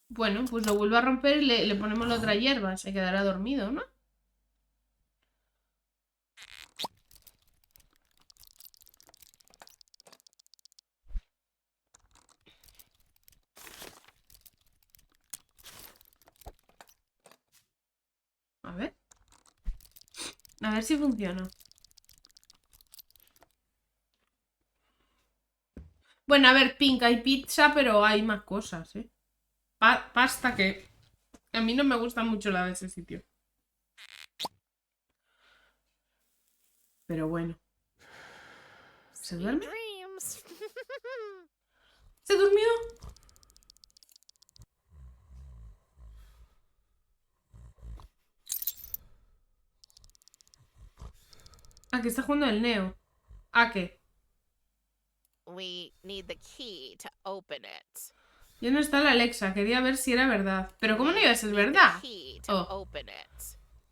Bueno, pues lo vuelvo a romper y le ponemos la otra hierba. Se quedará dormido, ¿no? A ver. A ver si funciona. Bueno, a ver, Pink, hay pizza, pero hay más cosas, ¿eh? pasta que a mí no me gusta mucho la de ese sitio. Pero bueno. ¿Se duerme? Dreams. ¿Se durmió? Ah, que está jugando el Neo. ¿A qué? We need the key to open it. Ya no está la Alexa. Quería ver si era verdad. Pero ¿cómo no iba a ser Need the verdad? key to Oh, open it.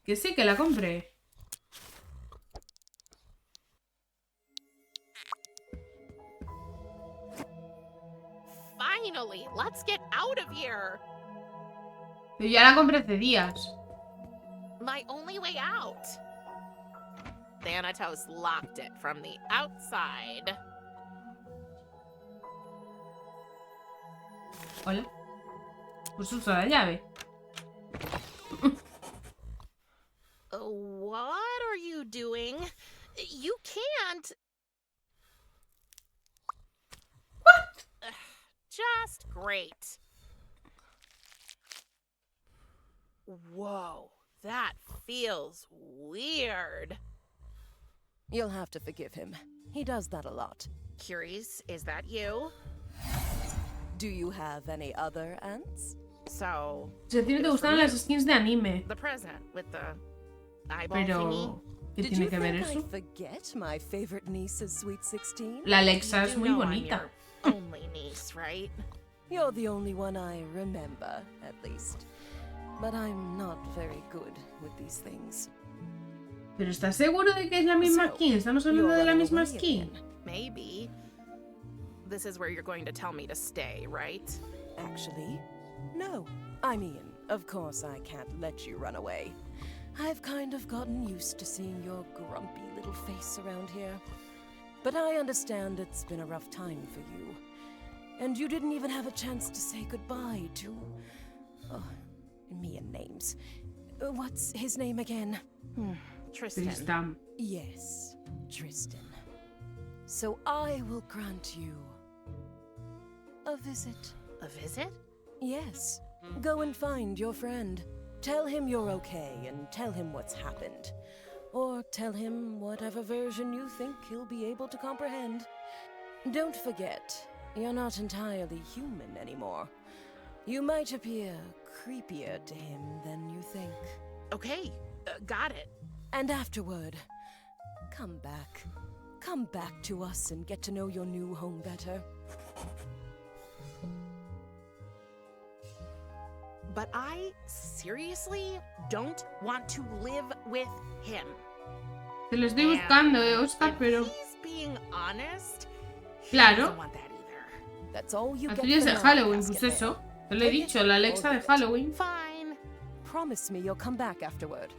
que sí, que la compré. Finally, let's get out of here. Pero ya la compré hace días. My only way out. Thanatos locked it from the outside. Hola. Pues usa la llave. What are you doing? You can't. What? Just great. Whoa, that feels weird. You'll have to forgive him. He does that a lot. Curious, is that you? Do you have any other ants? So, Si a ti no te gustaban las skins de anime. the present with the eyeball thingy. Pero... ¿qué Did tiene you que ver think eso? I'd forget my favorite niece's sweet 16? La Alexa es You muy know I'm bonita. your only niece, right? You're the only one I remember, at least. But I'm not very good with these things. ¿Pero estás seguro de que es la misma So, skin? ¿Estamos hablando you're de la running misma away skin? again. Maybe. This is where you're going to tell me to stay, right? Actually, no. I mean, of course I can't let you run away. I've kind of gotten used to seeing your grumpy little face around here. But I understand it's been a rough time for you. And you didn't even have a chance to say goodbye to... Oh, me and names. What's his name again? Tristan. Tristan. Yes, Tristan. So I will grant you a visit. A visit? Yes. Go and find your friend. Tell him you're okay and tell him what's happened. Or tell him whatever version you think he'll be able to comprehend. Don't forget, you're not entirely human anymore. You might appear creepier to him than you think. Okay, got it. And afterward, come back. Come back to us and get to know your new home better. But I seriously don't want to live with him. Te lo estoy buscando, Oscar, If pero... he's being honest, he Claro. doesn't want that either. That's all you La get tuya es for de now, Halloween, pues Basket eso. Man. Te lo he dicho, la Alexa de Halloween. Fine. Promise me you'll come back afterward.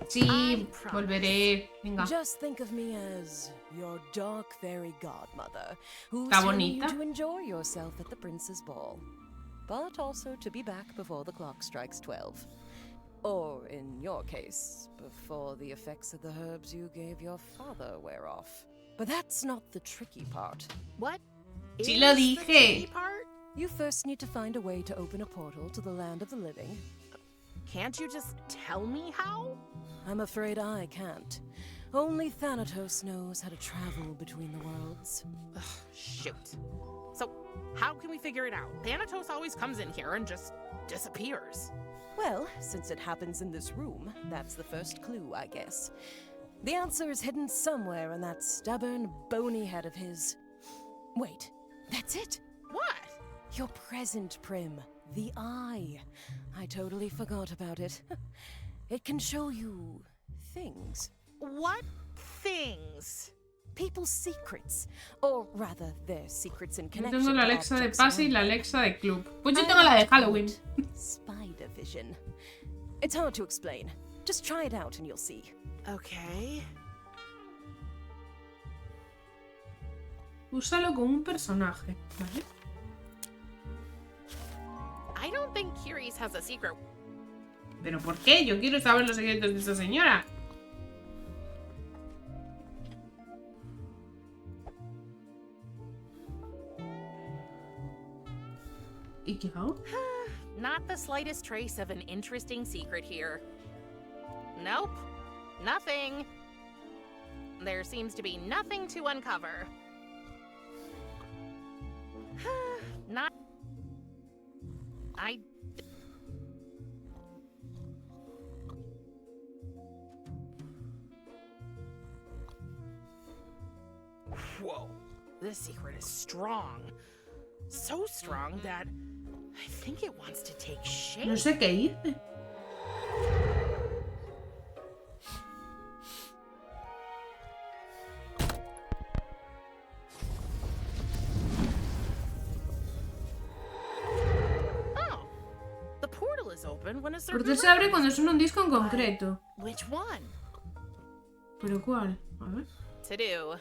Sí, promise. volveré. Venga. Just think of me as your dark fairy godmother, who's Está telling you bonita. to enjoy yourself at the prince's ball, but also to be back before the clock strikes 12. Or, in your case, before the effects of the herbs you gave your father wear off. But that's not the tricky part. What? Sí is lo the dije. tricky part? You first need to find a way to open a portal to the land of the living. Can't you just tell me how? I'm afraid I can't. Only Thanatos knows how to travel between the worlds. Ugh, shoot. So, how can we figure it out? Thanatos always comes in here and just disappears. Well, since it happens in this room, that's the first clue, I guess. The answer is hidden somewhere in that stubborn, bony head of his. Wait, that's it! What? Your present, Prim. The eye. I totally forgot about it. It can show you things. What things? People's secrets. Or rather, their secrets in Yo connection tengo la to Alexa de objects pase y around la them. Alexa de club. Pues yo I tengo la de like to call Halloween. it Spider vision. It's hard to explain. Just try it out and you'll see. Okay. Úsalo con un personaje, ¿vale? I don't think Curious has a secret. ¿Pero por qué? Yo quiero saber los secretos de esa señora. ¿Y qué hago? Not the slightest trace of an interesting secret here. Nope. Nothing. There seems to be nothing to uncover. Not... Whoa. This secret is strong. So strong that I think it wants to take shape. No sé qué hice. Oh. The portal is open when a certain Porque se abre cuando suena un disco en concreto. Which one? ¿Pero cuál? A ver. To do.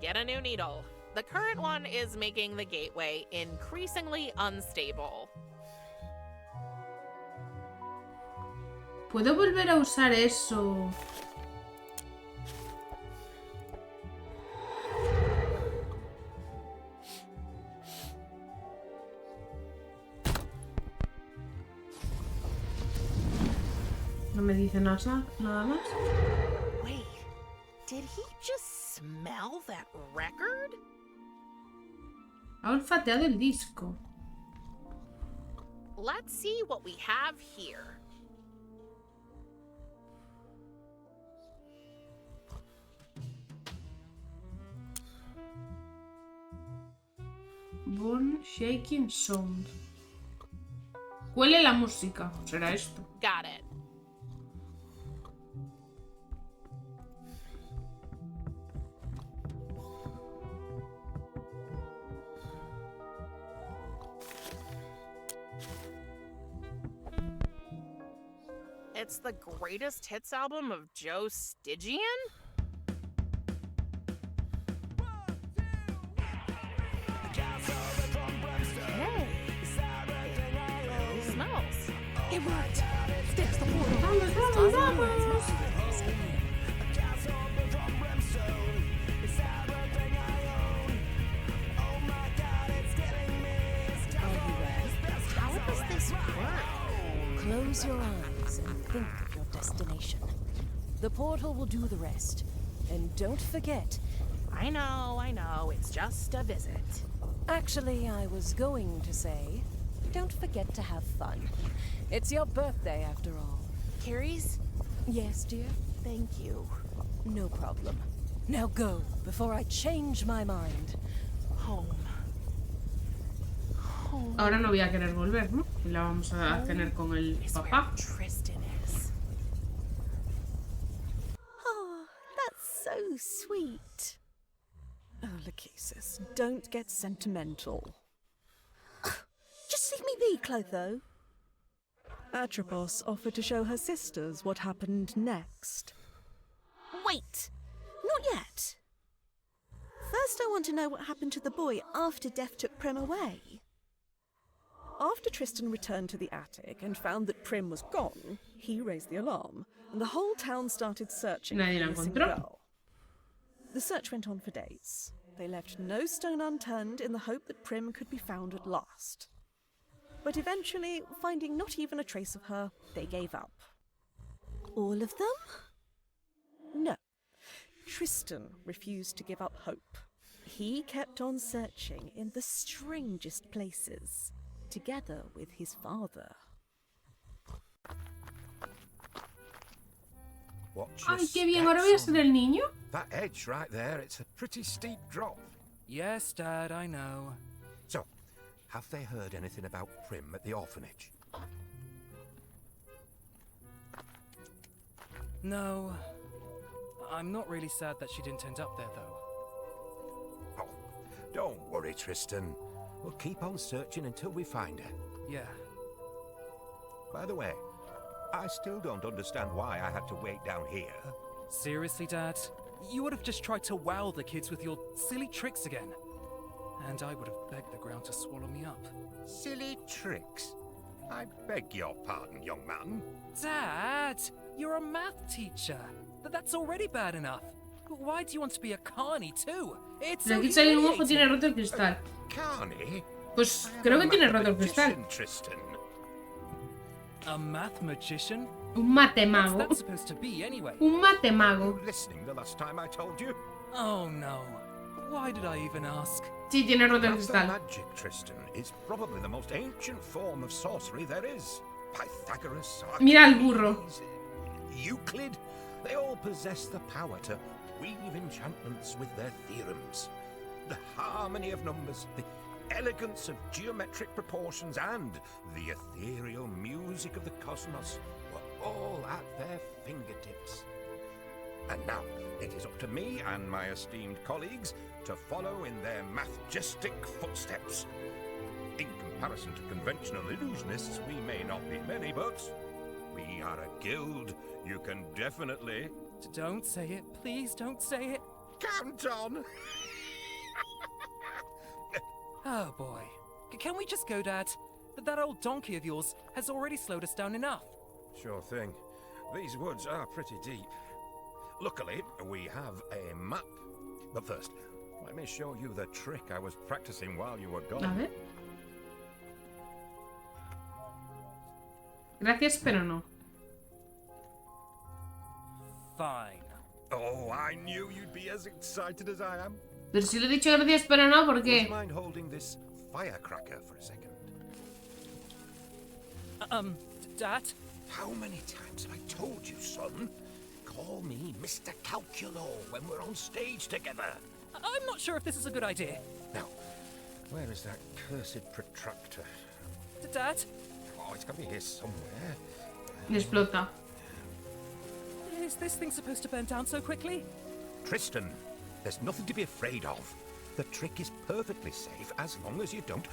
Get a new needle. The current one is making the gateway increasingly unstable. ¿Puedo volver a usar eso? No me dice nada más. Wait, did he just smell that record? Ha olfateado el disco. Let's see what we have here. Bone shaking sound. Huele la música. ¿Será esto? Got it. It's the greatest hits album of Joe Stygian? Hey, it smells. It worked. There's the portal. How does this work? Close your eyes and think of your destination. The portal will do the rest. And don't forget... I know, it's just a visit. Actually, I was going to say, don't forget to have fun. It's your birthday, after all. Carrie's? Yes, dear? Thank you. No problem. Now go, before I change my mind. Home. Home. Ahora no voy a querer volver, ¿no? Y la vamos a tener con el Is where papá. Tristan is. Oh, that's so sweet. Oh, Lachesis, don't get sentimental. Just leave me be, Clotho. Atropos offered to show her sisters what happened next. Wait! Not yet. First, I want to know what happened to the boy after Death took Prim away. After Tristan returned to the attic and found that Prim was gone, he raised the alarm, and the whole town started searching Nadie for la the missing encontró. girl. The search went on for days. They left no stone unturned in the hope that Prim could be found at last. But eventually, finding not even a trace of her, they gave up. All of them? No. Tristan refused to give up hope. He kept on searching in the strangest places, together with his father. Watch your Ay, qué bien. Ahora voy a steps ser el niño. That edge right there, it's a pretty steep drop. Yes, Dad, I know. So, have they heard anything about Prim at the orphanage? No. I'm not really sad that she didn't end up there, though. Oh, don't worry, Tristan. We'll keep on searching until we find her. Yeah. By the way, I still don't understand why I had to wait down here. Seriously, Dad? You would have just tried to wow the kids with your silly tricks again. And I would have begged the ground to swallow me up. Silly tricks. I beg your pardon, young man. Dad! You're a math teacher. That's already bad enough. But why do you want to be a carny too? It's so Aquí sale un ojo, tiene humiliating. roto el cristal. Carney? Pues creo que tiene roto el cristal. Tristan. A math magician? Un What's matemago. that supposed to be anyway? Un matemago. Listening the last time I told you? Oh no. Why did I even ask? Sí, tiene roto el Math cristal. magic, Tristan, is probably the most ancient form of sorcery there is. Pythagoras, Mira al burro. Archimedes, Euclid, they all possess the power to weave enchantments with their theorems. The harmony of numbers, the elegance of geometric proportions, and the ethereal music of the cosmos were all at their fingertips. And now, it is up to me and my esteemed colleagues to follow in their mathgistic footsteps. In comparison to conventional illusionists, we may not be many, but we are a guild. You can definitely Don't say it. Please don't say it. count on. Oh boy. Can we just go, Dad? That old donkey of yours has already slowed us down enough. Sure thing. These woods are pretty deep. Luckily, we have a map. But first, let me show you the trick I was practicing while you were A gone. ver. Gracias, pero no. Fine. Oh, I knew you'd be as excited as I am. Pero si lo he dicho gracias, pero no, ¿por Would you qué? mind holding this firecracker for a second? Dad? How many times have I told you, son? Call me Mr. Calculo when we're on stage together. I'm not sure if this is a good idea. Now, where is that cursed protractor? Dad? Oh, it's got to be here somewhere. Y explota. Is this thing supposed to burn down so quickly? Tristan, there's nothing to be afraid of. The trick is perfectly safe as long as you don't...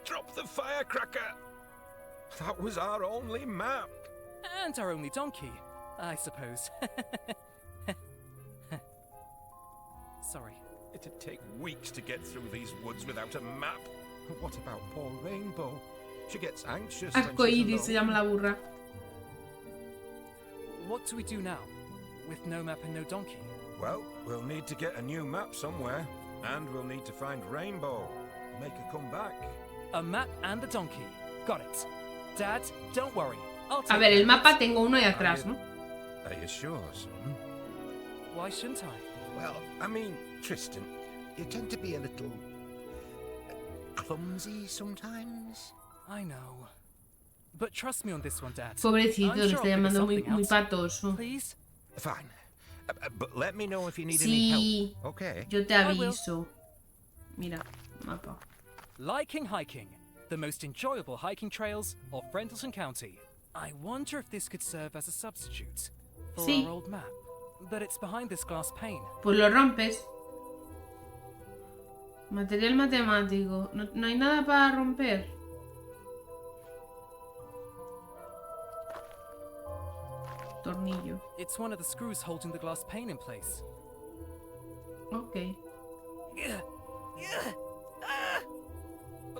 Drop the firecracker! That was our only map. And our only donkey, I suppose. Sorry. It'd take weeks to get through these woods without a map. What about poor Rainbow? She gets anxious when she's Arcoíris se alone. llama la burra. What do we do now? With no map and no donkey? Well, we'll need to get a new map somewhere. And we'll need to find Rainbow. Make her come back. A map and a donkey. Got it. Dad, don't worry. I'll A take ver, el care of mapa it. tengo uno ahí atrás, ¿no? Are you sure, son? Why shouldn't I? Well, I mean, Tristan, you tend to be a little... clumsy sometimes. I know. But trust me on this one, Dad. Pobrecito, I'm le sure está I'll figure llamando muy, something muy out. patoso. Please? Fine. But let me know if you need Sí, any help. Okay. yo te I will. aviso. Mira, mapa. Liking hiking. The most enjoyable hiking trails of Friendleton County. I wonder if this could serve as a substitute for Sí. our old map. But it's behind this glass pane. Pues lo rompes. Material matemático. No, no hay nada para romper. Tornillo. It's one of the screws holding the glass pane in place. Ok.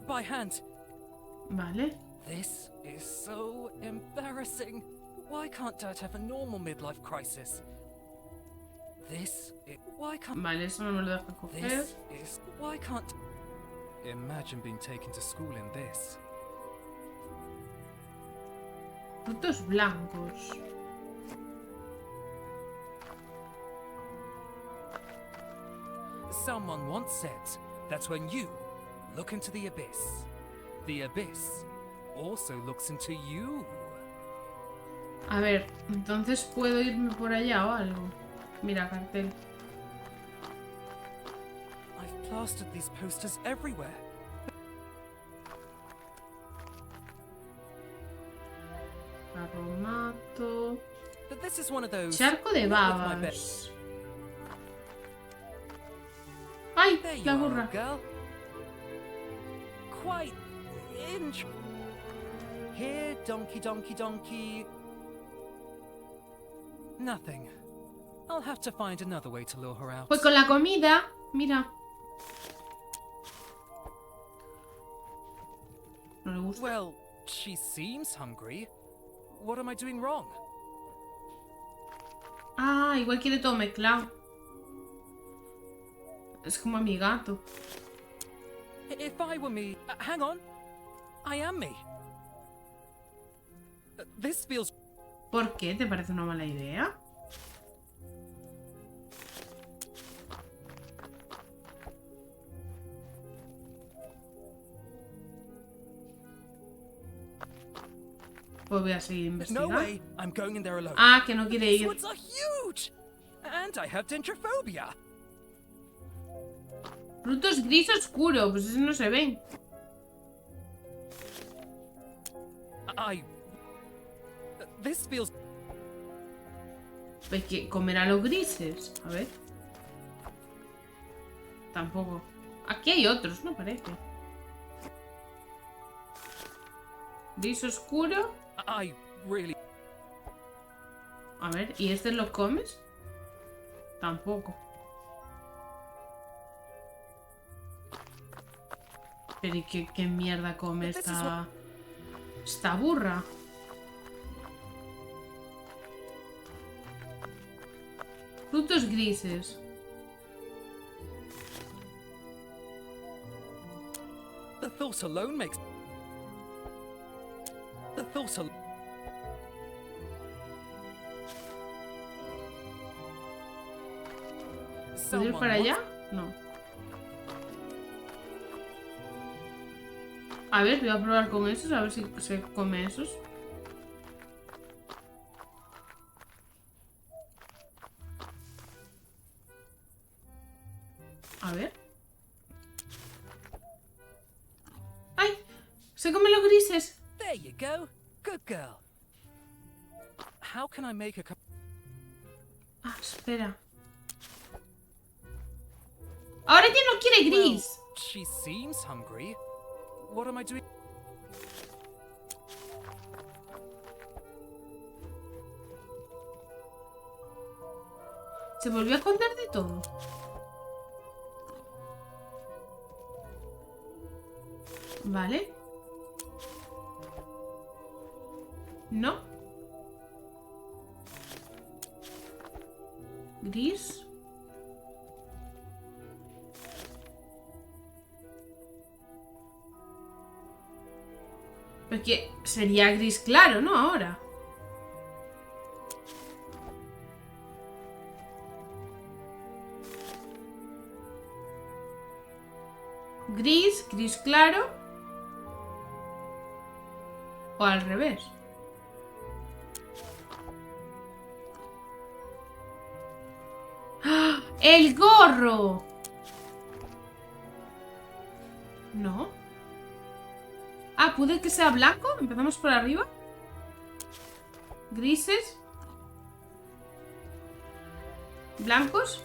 By hand. Vale. This is so embarrassing. Why can't Dad have a normal midlife crisis? Why can't... Vale, eso no me lo deja coger. Why can't... Imagine being taken to school in this. Frutos blancos. Someone once said that when you look into the abyss also looks into you. A ver, entonces puedo irme por allá o algo. Mira, cartel. I've plastered these posters everywhere. Carromato. But this is one of those... Charco de what with my bed. babas. ¡Ay! There you La are, burra. girl. Quite Here, donkey, donkey, donkey. Nothing. I'll have to find another way to lure her out. Pues con la comida. Mira. No le gusta. Well, she seems hungry. What am I doing wrong? Ah, igual quiere todo mezclado. Es como mi gato. If I were me... hang on. I am me. This feels... ¿Por qué? ¿Te parece una mala idea? Pues voy a seguir No investigando. way. I'm going in there alone. Ah, que no quiere These ir. woods are huge. And I have dendrophobia. Frutos gris oscuro, pues esos no se ven. This feels... Pues que comerá los grises. A ver. Tampoco. Aquí hay otros, no parece. Gris oscuro. I really... A ver, ¿y este lo comes? Tampoco. Pero ¿y qué mierda come esta burra? Frutos grises. The thought alone makes... The thought alone... ¿Puedo ir para allá? No. A ver, voy a probar con esos, a ver si se come esos. A ver. ¡Ay! ¡Se comen los grises! There you go. Good girl. How can I make a cup... Ah, espera. Ahora ya no quiere gris. Well, she seems hungry. What am I doing? Se volvió a contar de todo. Vale. No. Gris. Porque sería gris claro, ¿no? Ahora. Gris, gris claro. O al revés. ¡Ah! ¡El gorro! No. Ah, ¿puede que sea blanco? Empezamos por arriba. Grises. Blancos.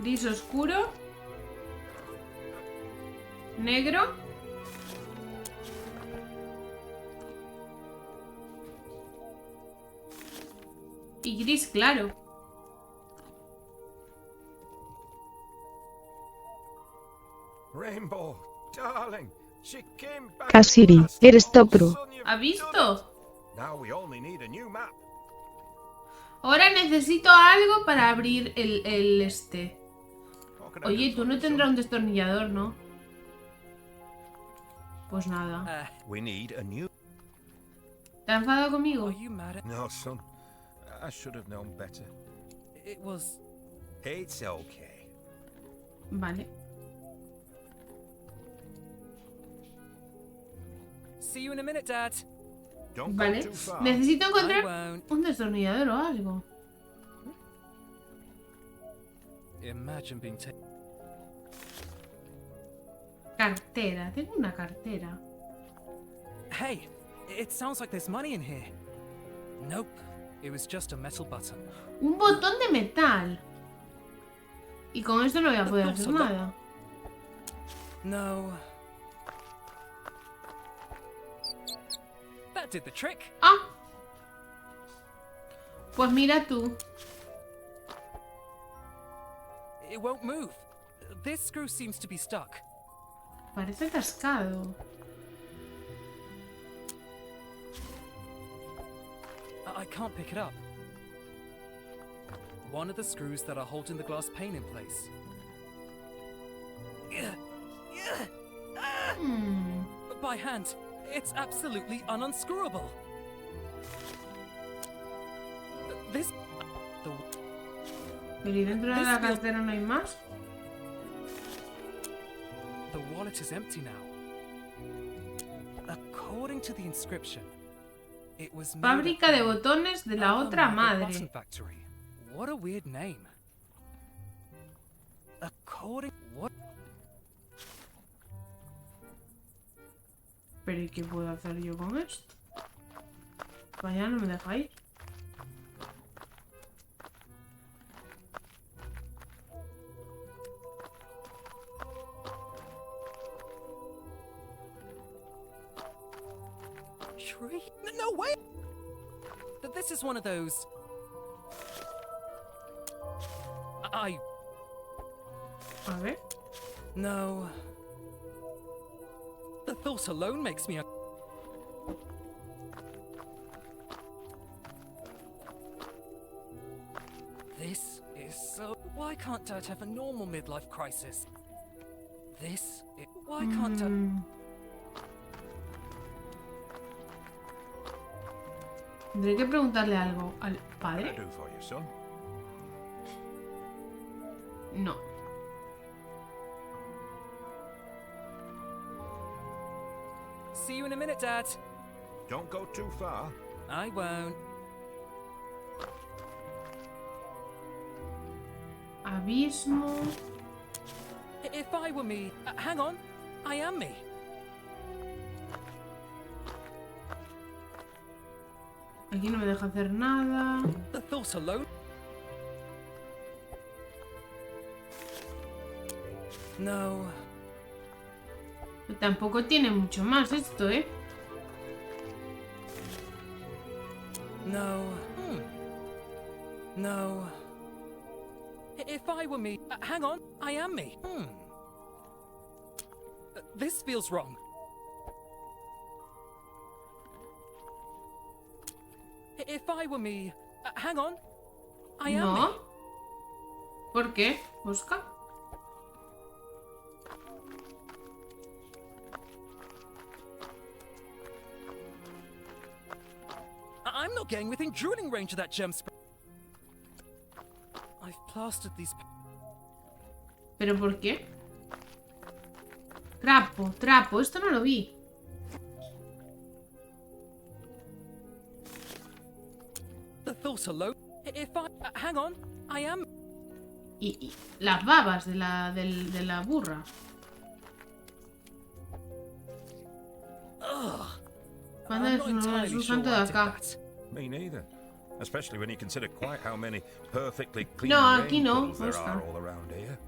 Gris oscuro. Negro. Y gris claro. Rainbow, darling, she came back. Cassiri, eres topro. ¿Ha visto? Now we only need a new map. Ahora necesito algo para abrir el este. What can I do Oye, tú for no you, tendrás son? un destornillador, ¿no? Pues nada. We need a new... ¿Te has enfadado conmigo? Are you mad at... No, son. I should have known better. It was... It's okay. Vale. See you in a minute, Dad. Don't Vale. go too far. Necesito I encontrar won't. un destornillador o algo. Imagine being taken... Cartera. Tengo una cartera. Hey, it sounds like there's money in here. Nope, it was just a metal button. Un botón de metal. Y con esto no voy a poder hacer nada. No. That did the trick. Ah. Pues mira tú. It won't move. This screw seems to be stuck. Parece atascado. I can't pick it up. one of the screws that are holding the glass pane in place. By hand, it's absolutely unscrewable. This... Pero ¿y dentro de la cartera no hay más? The wallet is empty now. According to the inscription, it was made Fábrica de botones de la otra madre. Button factory. What a weird name. According... What? Pero ¿y qué puedo hacer yo con esto? Vaya, no me deja ir. No way! This is one of those... A ver. No. The thought alone makes me... This is so... Why can't Dad have a normal midlife crisis? This is... Why can't Dad... Tendré que preguntarle algo al padre. No. See you in a minute, Dad. Don't go too far. I won't. Abismo. If I were me... hang on. I am me. Aquí no me deja hacer nada. The thought alone... No. Tampoco tiene mucho más esto, ¿eh? No. No. If I were me... hang on. I am me. This feels wrong. If I were me... hang on. I am me. No. ¿Por qué, Oscar? I'm not getting within drilling range of that gem spray. I've plastered these... ¿Pero por qué? Trapo. Esto no lo vi. The thought alone... If I... hang on. I am... Y las babas de la burra. ¿Cuándo es un santo de acá? Me neither. Especially when you consider quite how many perfectly clean No, aquí rain no, puddles there Oscar. are all around here.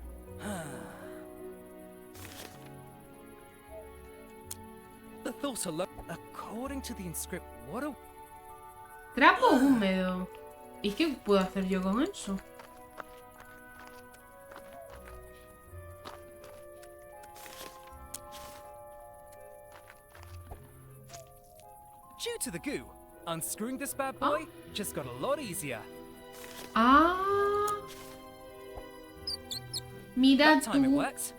The thought alone... According to the inscription... What a... Trapo húmedo. ¿Y qué puedo hacer yo con eso? Due to the goo, unscrewing this bad boy just got a lot easier. Ah. Mira That time it tú. works.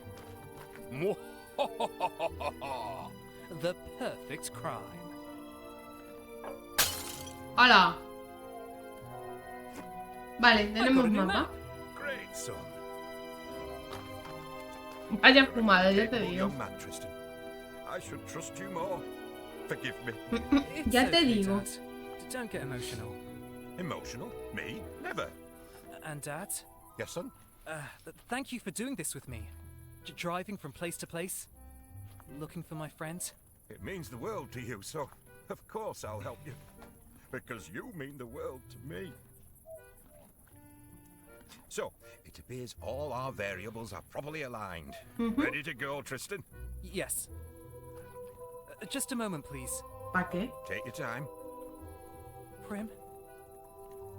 The perfect crime. ¡Hala! Vale, I got tenemos a new mapa. map. Great, son. Vaya fumada, ya te Capable digo. young man, Tristan. I should trust you more. Forgive me. It's Ya te okay, digo. Dad. Don't get emotional. Emotional? Me? Never. And Dad, Yes, son? thank you for doing this with me. Driving from place to place, looking for my friend. It means the world to you, so of course I'll help you. Because you mean the world to me. So, it appears all our variables are properly aligned. Ready to go, Tristan? Yes. Just a moment, please. ¿Para qué? Take your time. Prim,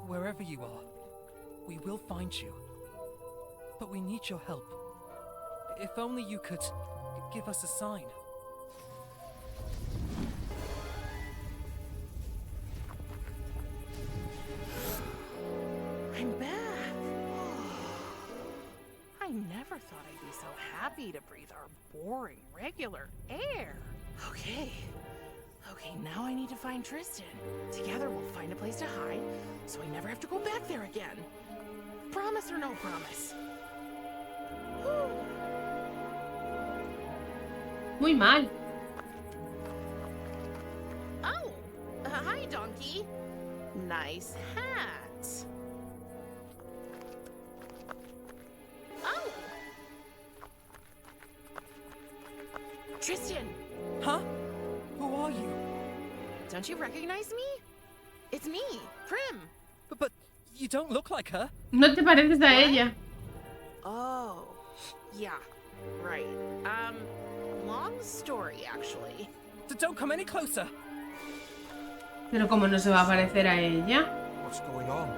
wherever you are, we will find you. But we need your help. If only you could give us a sign. I'm back. I never thought I'd be so happy to breathe our boring, regular air. Okay, now I need to find Tristan. Together we'll find a place to hide, so I never have to go back there again. Promise or no promise? Whew. Muy mal. Oh, hi, donkey. Nice hat. Oh. Tristan. Huh? Who are you? Don't you recognize me? It's me, Prim. But you don't look like her. No te pareces a ella. Oh, yeah, right. Long story, actually. Don't come any closer. Pero como no se va a parecer a ella. What's going on?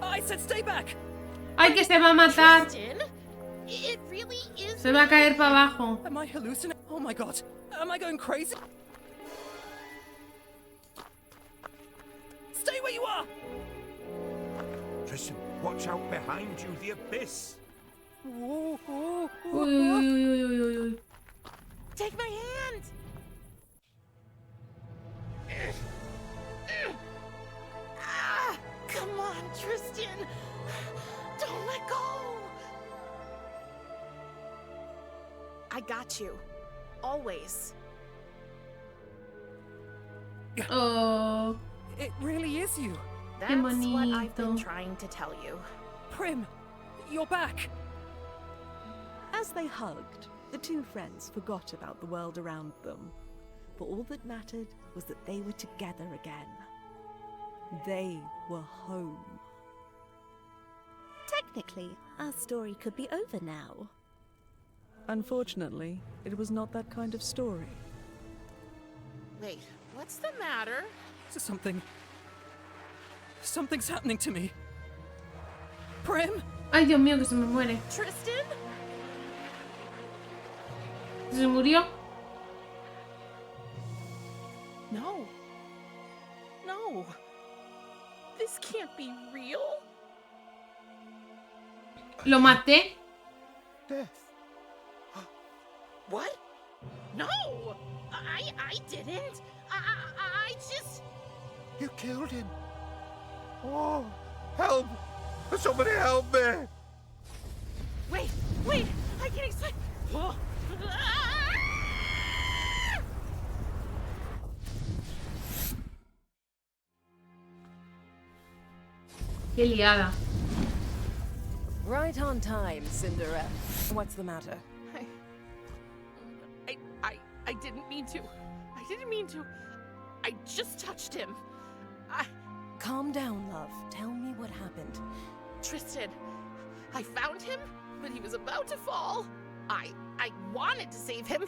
I said stay back. ¡Ay, que se va a matar! Tristan, it really is. Se va a caer para abajo. Am I hallucinating? Oh my god. Am I going crazy? Stay where you are. Tristan, watch out behind you, the abyss. Ooh, ooh, ooh. Uy, uy, uy, uy, uy, uy. Take my hand. Ah, come on, Tristan. Don't let go. I got you. Always. Oh, It really is you. That's what I've been bonito. trying to tell you. Prim, you're back. As they hugged, the two friends forgot about the world around them. For all that mattered was that they were together again. They were home. Technically, our story could be over now. Unfortunately, it was not that kind of story. Wait, what's the matter? Something's happening to me. Prim? ay, Dios mío, que se me muere. Tristan? ¿Se murió? No. No. This can't be real. ¿Lo maté? Death. What? No! I didn't. I just... You killed him. Oh, help! Somebody help me! Wait! I can explain. Oh. Qué liada. Right on time, Cinderella. What's the matter? I didn't mean to. I just touched him. Calm down, love. Tell me what happened. Tristan, I found him, but he was about to fall. I wanted to save him,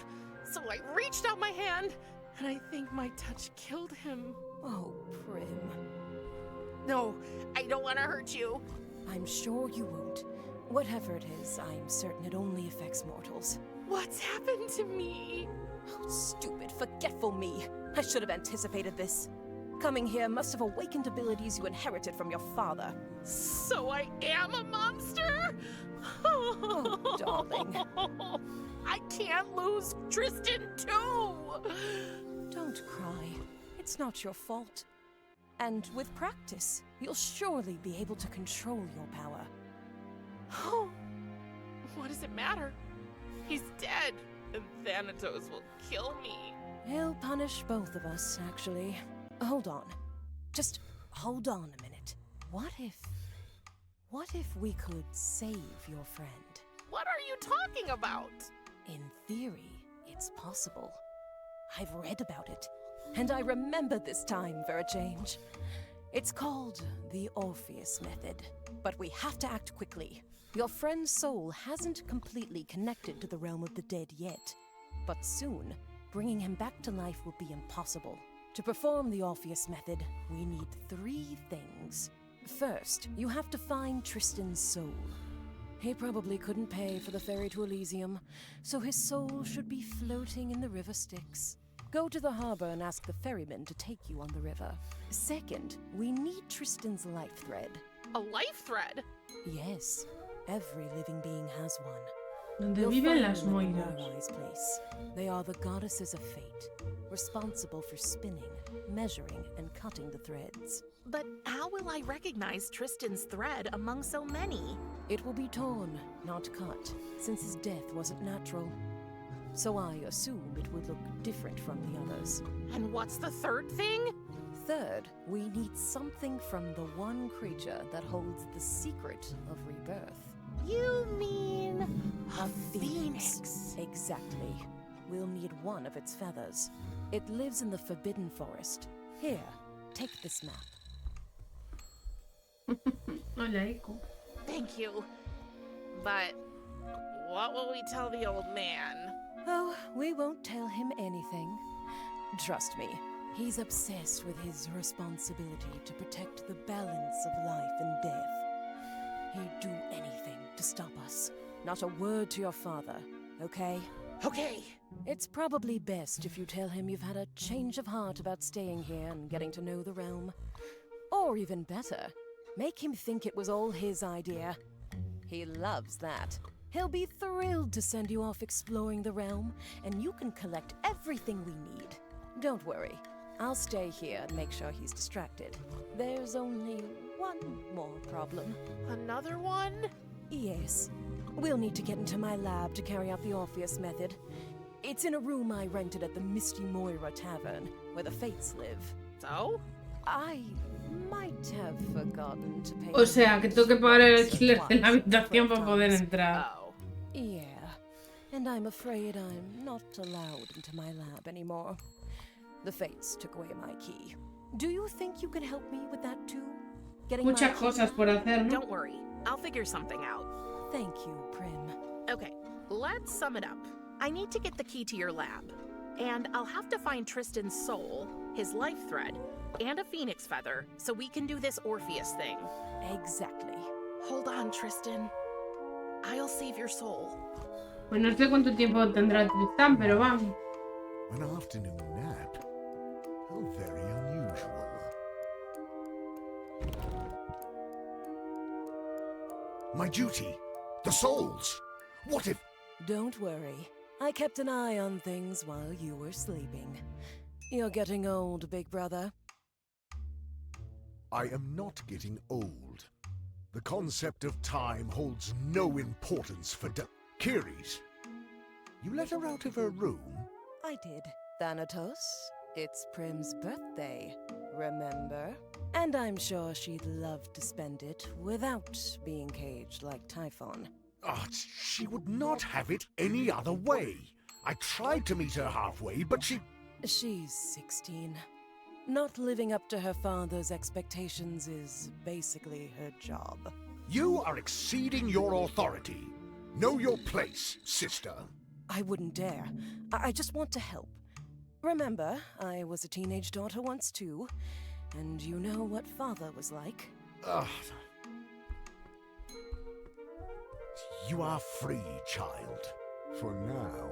so I reached out my hand, and I think my touch killed him. Oh, Prim. No, I don't want to hurt you. I'm sure you won't. Whatever it is, I'm certain it only affects mortals. What's happened to me? Oh, stupid, forgetful me. I should have anticipated this. Coming here must have awakened abilities you inherited from your father. So I am a monster? Oh, darling. I can't lose Tristan too. Don't cry. It's not your fault. And with practice, you'll surely be able to control your power. Oh, what does it matter? He's dead, and Thanatos will kill me. He'll punish both of us, actually. Hold on. Just hold on a minute. What if we could save your friend? What are you talking about? In theory, it's possible. I've read about it, and I remember this time for a change. It's called the Orpheus Method, but we have to act quickly. Your friend's soul hasn't completely connected to the realm of the dead yet, but soon, bringing him back to life will be impossible. To perform the Orpheus Method, we need 3 things. First, you have to find Tristan's soul. He probably couldn't pay for the ferry to Elysium, so his soul should be floating in the river Styx. Go to the harbor and ask the ferryman to take you on the river. Second, we need Tristan's life thread. A life thread? Yes, every living being has one. Donde You'll viven find las them at the moiras. Moirais place. They are the goddesses of fate, responsible for spinning, measuring, and cutting the threads. But how will I recognize Tristan's thread among so many? It will be torn, not cut, since his death wasn't natural. So I assume it would look different from the others. And what's the third thing? Third, we need something from the one creature that holds the secret of rebirth. You mean A phoenix? Exactly. We'll need one of its feathers. It lives in the Forbidden Forest. Here, take this map. Hola, Eco. Thank you. But what will we tell the old man? Oh, we won't tell him anything. Trust me, he's obsessed with his responsibility to protect the balance of life and death. He'd do anything to stop us. Not a word to your father, okay? Okay. It's probably best if you tell him you've had a change of heart about staying here and getting to know the realm. Or even better, make him think it was all his idea. He loves that. He'll be thrilled to send you off exploring the realm, and you can collect everything we need. Don't worry, I'll stay here and make sure he's distracted. There's only one more problem. Another one? Yes. We'll need to get into my lab to carry out the Orpheus method. It's in a room I rented at the Misty Moira Tavern, where the Fates live. So? I might have forgotten to pay. O sea, que tengo que pagar el alquiler de la habitación para poder entrar. Oh. Yeah, and I'm afraid I'm not allowed into my lab anymore. The Fates took away my key. Do you think you could help me with that too? Getting my Muchas key? cosas por hacer, ¿no? Don't worry. I'll figure something out. Thank you, Prim. Okay, let's sum it up. I need to get the key to your lab. And I'll have to find Tristan's soul, his life thread, and a phoenix feather so we can do this Orpheus thing. Exactly. Hold on, Tristan. I'll save your soul. Pues no sé cuánto tiempo tendrá Tristán, pero vamos. An afternoon nap? How very unusual. My duty! The souls! What if... Don't worry. I kept an eye on things while you were sleeping. You're getting old, big brother. I am not getting old. The concept of time holds no importance for Kiris. You let her out of her room? I did. Thanatos, it's Prim's birthday, remember? And I'm sure she'd love to spend it without being caged like Typhon. She would not have it any other way. I tried to meet her halfway, but She's 16. Not living up to her father's expectations is basically her job. You are exceeding your authority. Know your place, sister. I wouldn't dare. I just want to help. Remember, I was a teenage daughter once too, and you know what father was like. You are free, child. For now.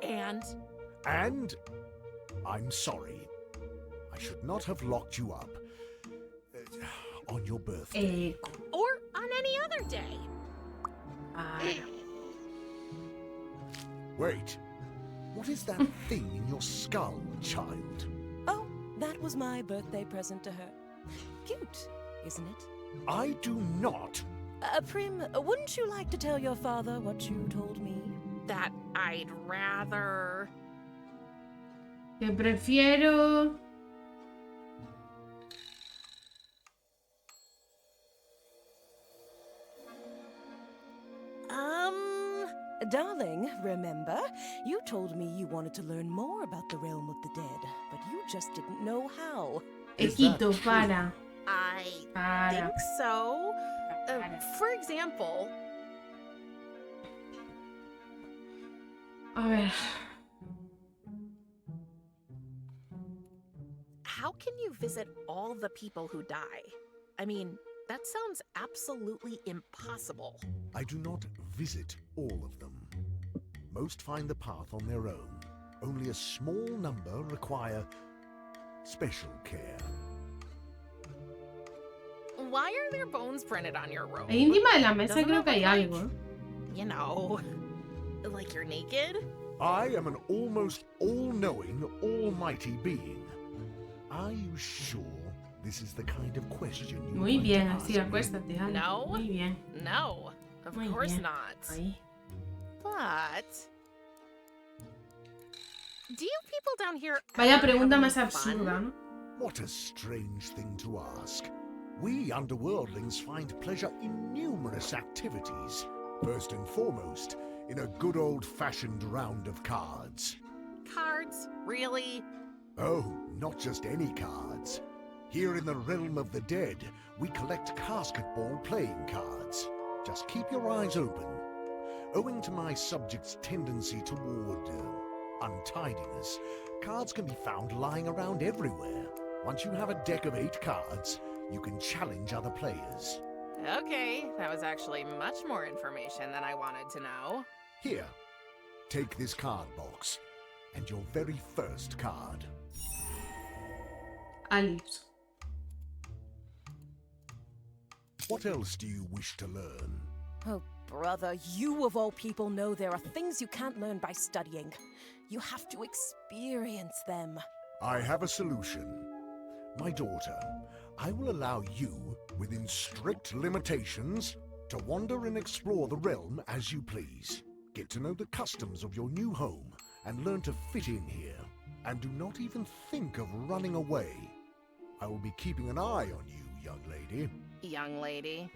And? And I'm sorry. I should not have locked you up on your birthday. Or on any other day. Wait. What is that thing in your skull, child? Oh, that was my birthday present to her. Cute, isn't it? I do not. Prim, wouldn't you like to tell your father what you told me? That I'd rather... Que prefiero... Darling, remember? You told me you wanted to learn more about the realm of the dead, but you just didn't know how. Equito, para. I Para. think so. For example... A ver. How can you visit all the people who die? I mean, that sounds absolutely impossible. I do not visit all of them. Most find the path on their own. Only a small number require special care. Why are there bones printed on your robe? Ahí encima de la mesa Doesn't creo it que hay look algo. You know, like you're naked? I am an almost all-knowing, almighty being. Are you sure this is the kind of question you Muy want bien, to así, ask me? acuéstate, Ale. No. Muy bien. No, of Muy course bien. not. Ahí. But do you people down here Vaya ever have pregunta any más fun? absurda, ¿no? What a strange thing to ask. We underworldlings find pleasure in numerous activities. First and foremost, in a good old-fashioned round of cards. Cards? Really? Oh, not just any cards. Here in the realm of the dead, we collect casketball playing cards. Just keep your eyes open. Owing to my subject's tendency toward untidiness, cards can be found lying around everywhere. Once you have a deck of 8 cards, you can challenge other players. Okay, that was actually much more information than I wanted to know. Here, take this card box, and your very first card. Alice. What else do you wish to learn? Oh, brother, you of all people know there are things you can't learn by studying. You have to experience them. I have a solution. My daughter, I will allow you, within strict limitations, to wander and explore the realm as you please. Get to know the customs of your new home and learn to fit in here. And do not even think of running away. I will be keeping an eye on you, young lady. Young lady.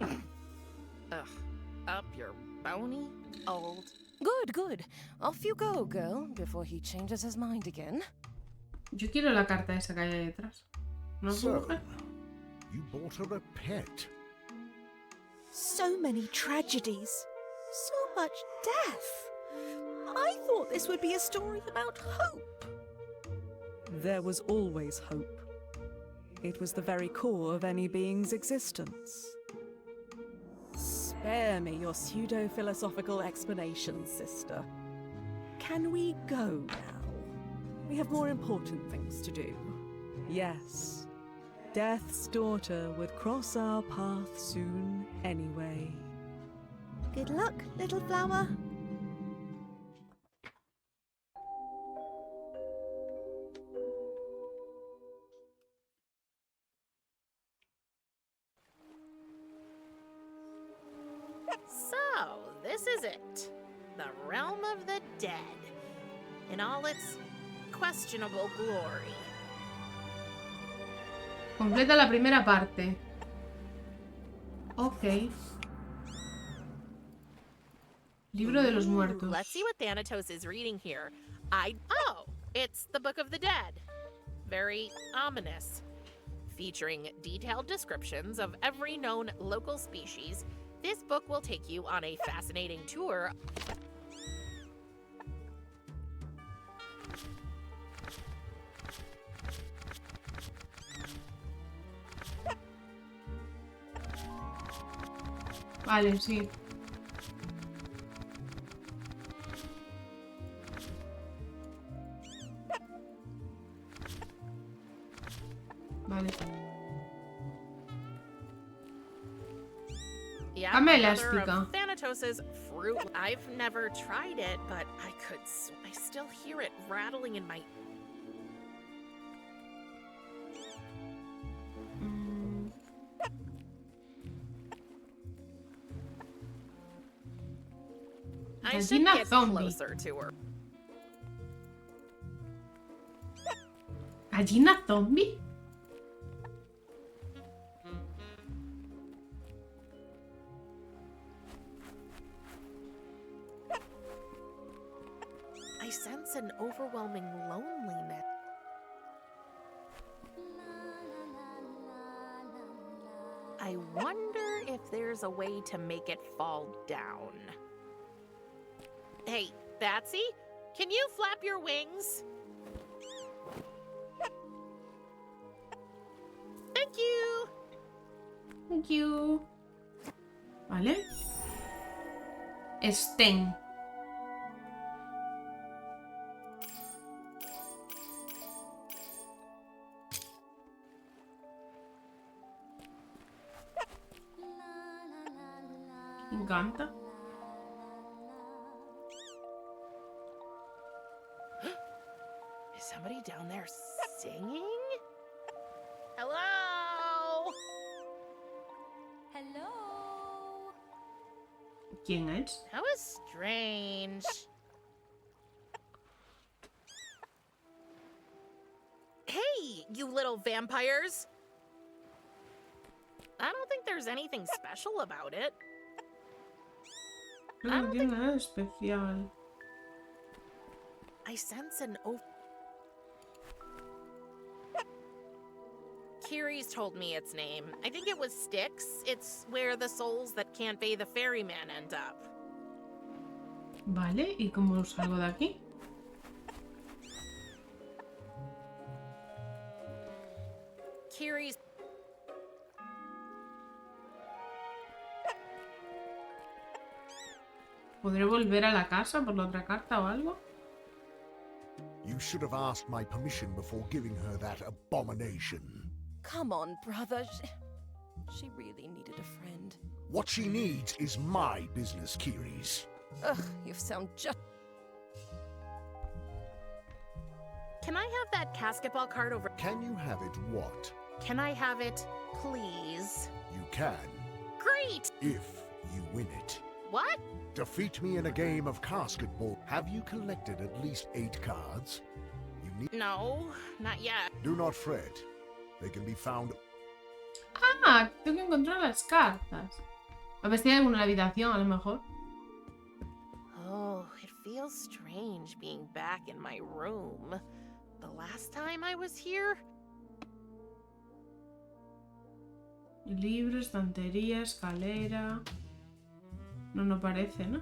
Ugh, up your bony old... Good, good. Off you go, girl, before he changes his mind again. Yo quiero la carta esa que hay ahí detrás. ¿No la puedo So, coger? you bought her a pet. So many tragedies. So much death. I thought this would be a story about hope. There was always hope. It was the very core of any being's existence. Spare me your pseudo-philosophical explanations, sister. Can we go now? We have more important things to do. Yes, Death's daughter would cross our path soon anyway. Good luck, little flower. So, this is it. The realm of the dead. In all its questionable glory. Completa la primera parte. Ok. Libro de los Muertos. Let's see what Thanatos is reading here. Oh, it's the Book of the Dead. Very ominous. Featuring detailed descriptions of every known local species, this book will take you on a fascinating tour. Vale, sí. Vale. Yeah, Dame another elástica. of Thanatos's fruit. I've never tried it, but I still hear it rattling in my... I should Gallina get zombie. closer to her. ¿Gallina zombie? I sense an overwhelming loneliness. I wonder if there's a way to make it fall down. Hey, Batsy, can you flap your wings? Thank you. Thank you. Vale. Estén. Me encanta. Is somebody down there singing? Hello? Hello. ¿Quién es? That was strange. Hey, you little vampires! I don't think there's anything special about it. No tiene nada especial. I sense an Kiri's told me its name. I think it was Styx. It's where the souls that can't pay the ferryman end up. Vale, ¿y cómo salgo de aquí? Kiri's... ¿Podré volver a la casa por la otra carta o algo? You should have asked my permission before giving her that abomination. Come on, brother. She really needed a friend. What she needs is my business, Kiris. Ugh, you sound just... Can I have that basketball card over... Can you have it what? Can I have it, please? You can, Great! if you win it. What? Defeat me in a game of basketball. Have you collected at least 8 cards? You need... No, not yet. Do not fret. They can be found... Ah, tengo que encontrar las cartas. A ver si hay alguna en la habitación, a lo mejor. Oh, it feels strange being back in my room. The last time I was here... Libro, estantería, escalera... No, no parece, ¿no?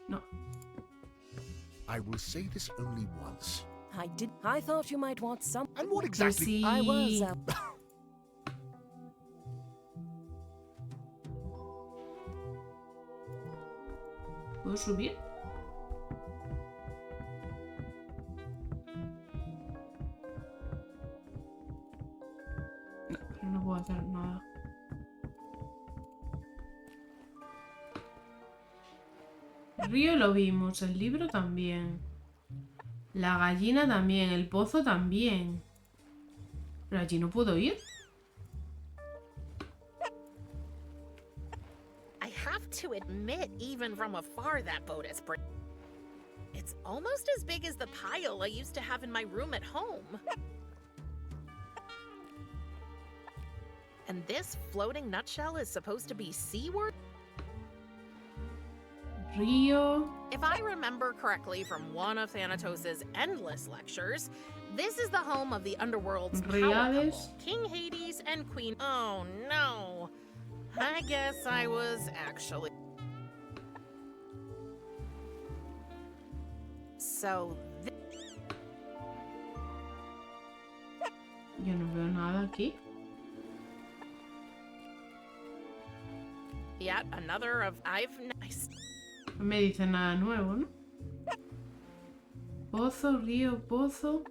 No. I will say this only once. I thought you might want some... And what Que exactly... sí. I was... ¿Puedo subir? No, pero no puedo hacer nada. El río lo vimos, el libro también. La gallina también, el pozo también. Pero allí no puedo ir. I have to admit, even from afar, that boat is pretty... It's almost as big as the pile I used to have in my room at home. And this floating nutshell is supposed to be seaworthy? Río. If I remember correctly from one of Thanatos' endless lectures, this is the home of the underworld's power Reales. couple, King Hades and Queen... Oh no. I guess I was actually... So... Yo no veo nada aquí. Yet another of... No me dice nada nuevo, ¿no? Pozo, río, pozo.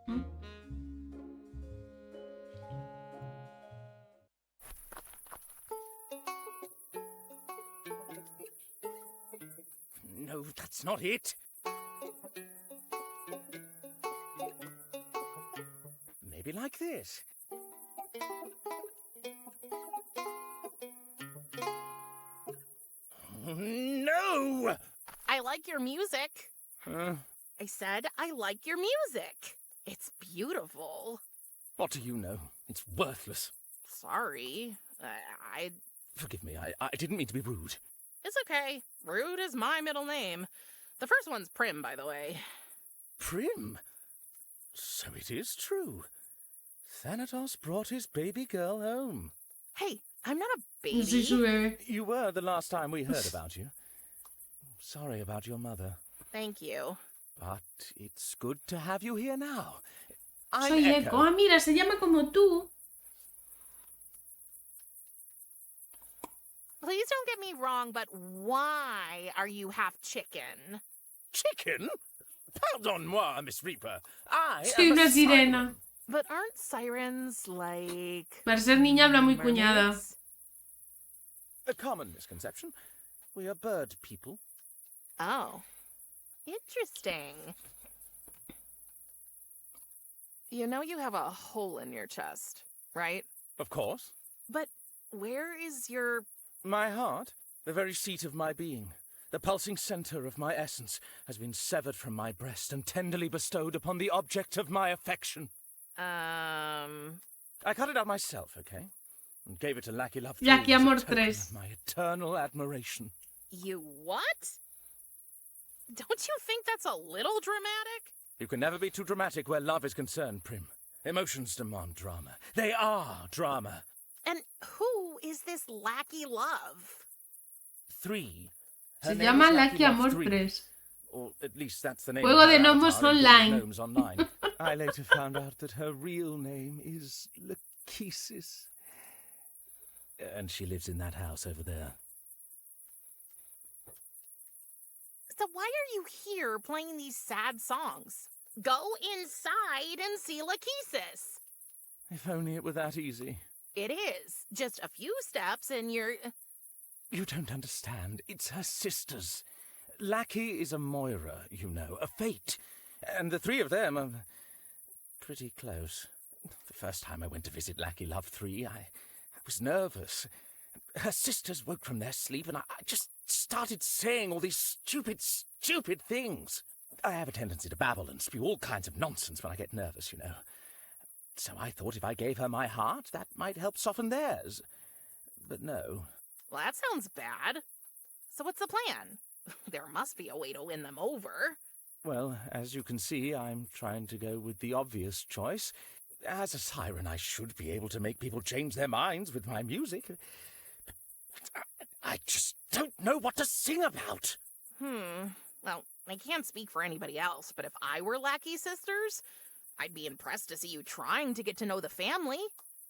¿Mm? No, that's not it. Maybe like this. No! I like your music. Huh? I said I like your music. It's beautiful. What do you know? It's worthless. Sorry. I... Forgive me, I didn't mean to be rude. It's okay. Rude is my middle name. The first one's Prim, by the way. Prim? So it is true. Thanatos brought his baby girl home. Hey, I'm not a No soy su baby. bebé. You were the last time we heard about you. Sorry about your mother. Thank you. But it's good to have you here now. I'm Soy Echo. Echo. Ah, mira, se llama como tú. Please don't get me wrong, but why are you half chicken? Chicken? Pardon-moi, Miss Reaper. I Sí, am una a sirena. siren. But aren't sirens like Para ser niña habla muy cuñada. mermaids? A common misconception. We are bird people. Oh, interesting. You know you have a hole in your chest, right? Of course. But where is your... My heart, the very seat of my being, the pulsing center of my essence, has been severed from my breast and tenderly bestowed upon the object of my affection. I cut it out myself, okay? And gave it to Lucky Love 3 Lucky as a Amor token 3. of my eternal admiration. You what? Don't you think that's a little dramatic? You can never be too dramatic where love is concerned, Prim. Emotions demand drama. They are drama. And who is this Lackey Love? 3. Se llama Lucky Amor 3. 3. Or at least that's the name Juego of her de Gnomos avatar in Game of Online. Gnomes Online. I later found out that her real name is Lachesis. And she lives in that house over there. So why are you here playing these sad songs? Go inside and see Lachesis. If only it were that easy. It is. Just a few steps and you're... You don't understand. It's her sisters. Lackey is a Moira, you know, a fate. And the 3 of them are pretty close. The first time I went to visit Lackey Love 3, I was nervous. Her sisters woke from their sleep and I just started saying all these stupid things. I have a tendency to babble and spew all kinds of nonsense when I get nervous, you know. So I thought if I gave her my heart, that might help soften theirs. But no. Well, that sounds bad. So what's the plan? There must be a way to win them over. Well, as you can see, I'm trying to go with the obvious choice. As a siren, I should be able to make people change their minds with my music. But I just don't know what to sing about. Well, I can't speak for anybody else, but if I were Lackey Sisters, I'd be impressed to see you trying to get to know the family.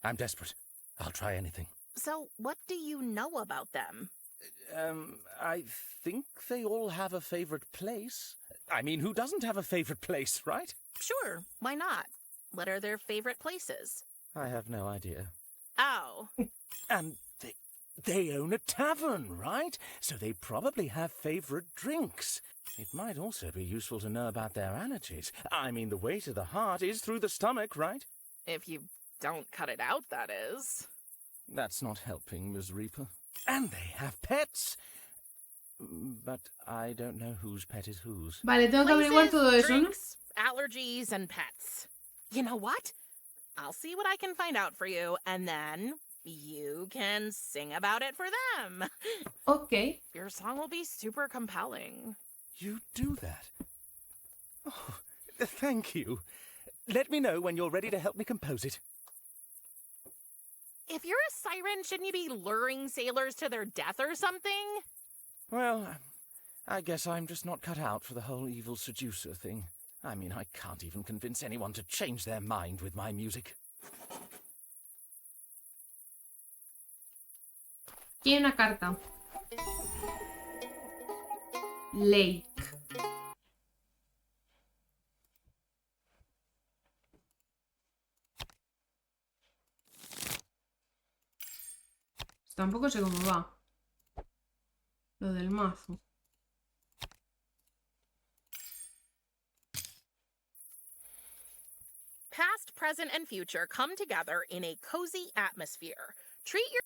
I'm desperate. I'll try anything. So, what do you know about them? I think they all have a favorite place. I mean, who doesn't have a favorite place, right? Sure, why not? What are their favorite places? I have no idea. Oh. And they own a tavern, right? So they probably have favorite drinks. It might also be useful to know about their allergies. I mean, the way to the heart is through the stomach, right? If you don't cut it out, that is. That's not helping, Ms. Reaper. And they have pets. But I don't know whose pet is whose. Vale, tengo que averiguar todo eso, ¿no? Drinks, allergies, and pets. You know what? I'll see what I can find out for you, and then you can sing about it for them. Ok. Your song will be super compelling. You do that? Oh, thank you. Let me know when you're ready to help me compose it. If you're a siren, shouldn't you be luring sailors to their death or something? Well, I guess I'm just not cut out for the whole evil seducer thing. I mean, I can't even convince anyone to change their mind with my music. Aquí hay una carta. Lake. Tampoco sé cómo va. Lo del mazo. Past, present, and future come together in a cozy atmosphere. Treat your...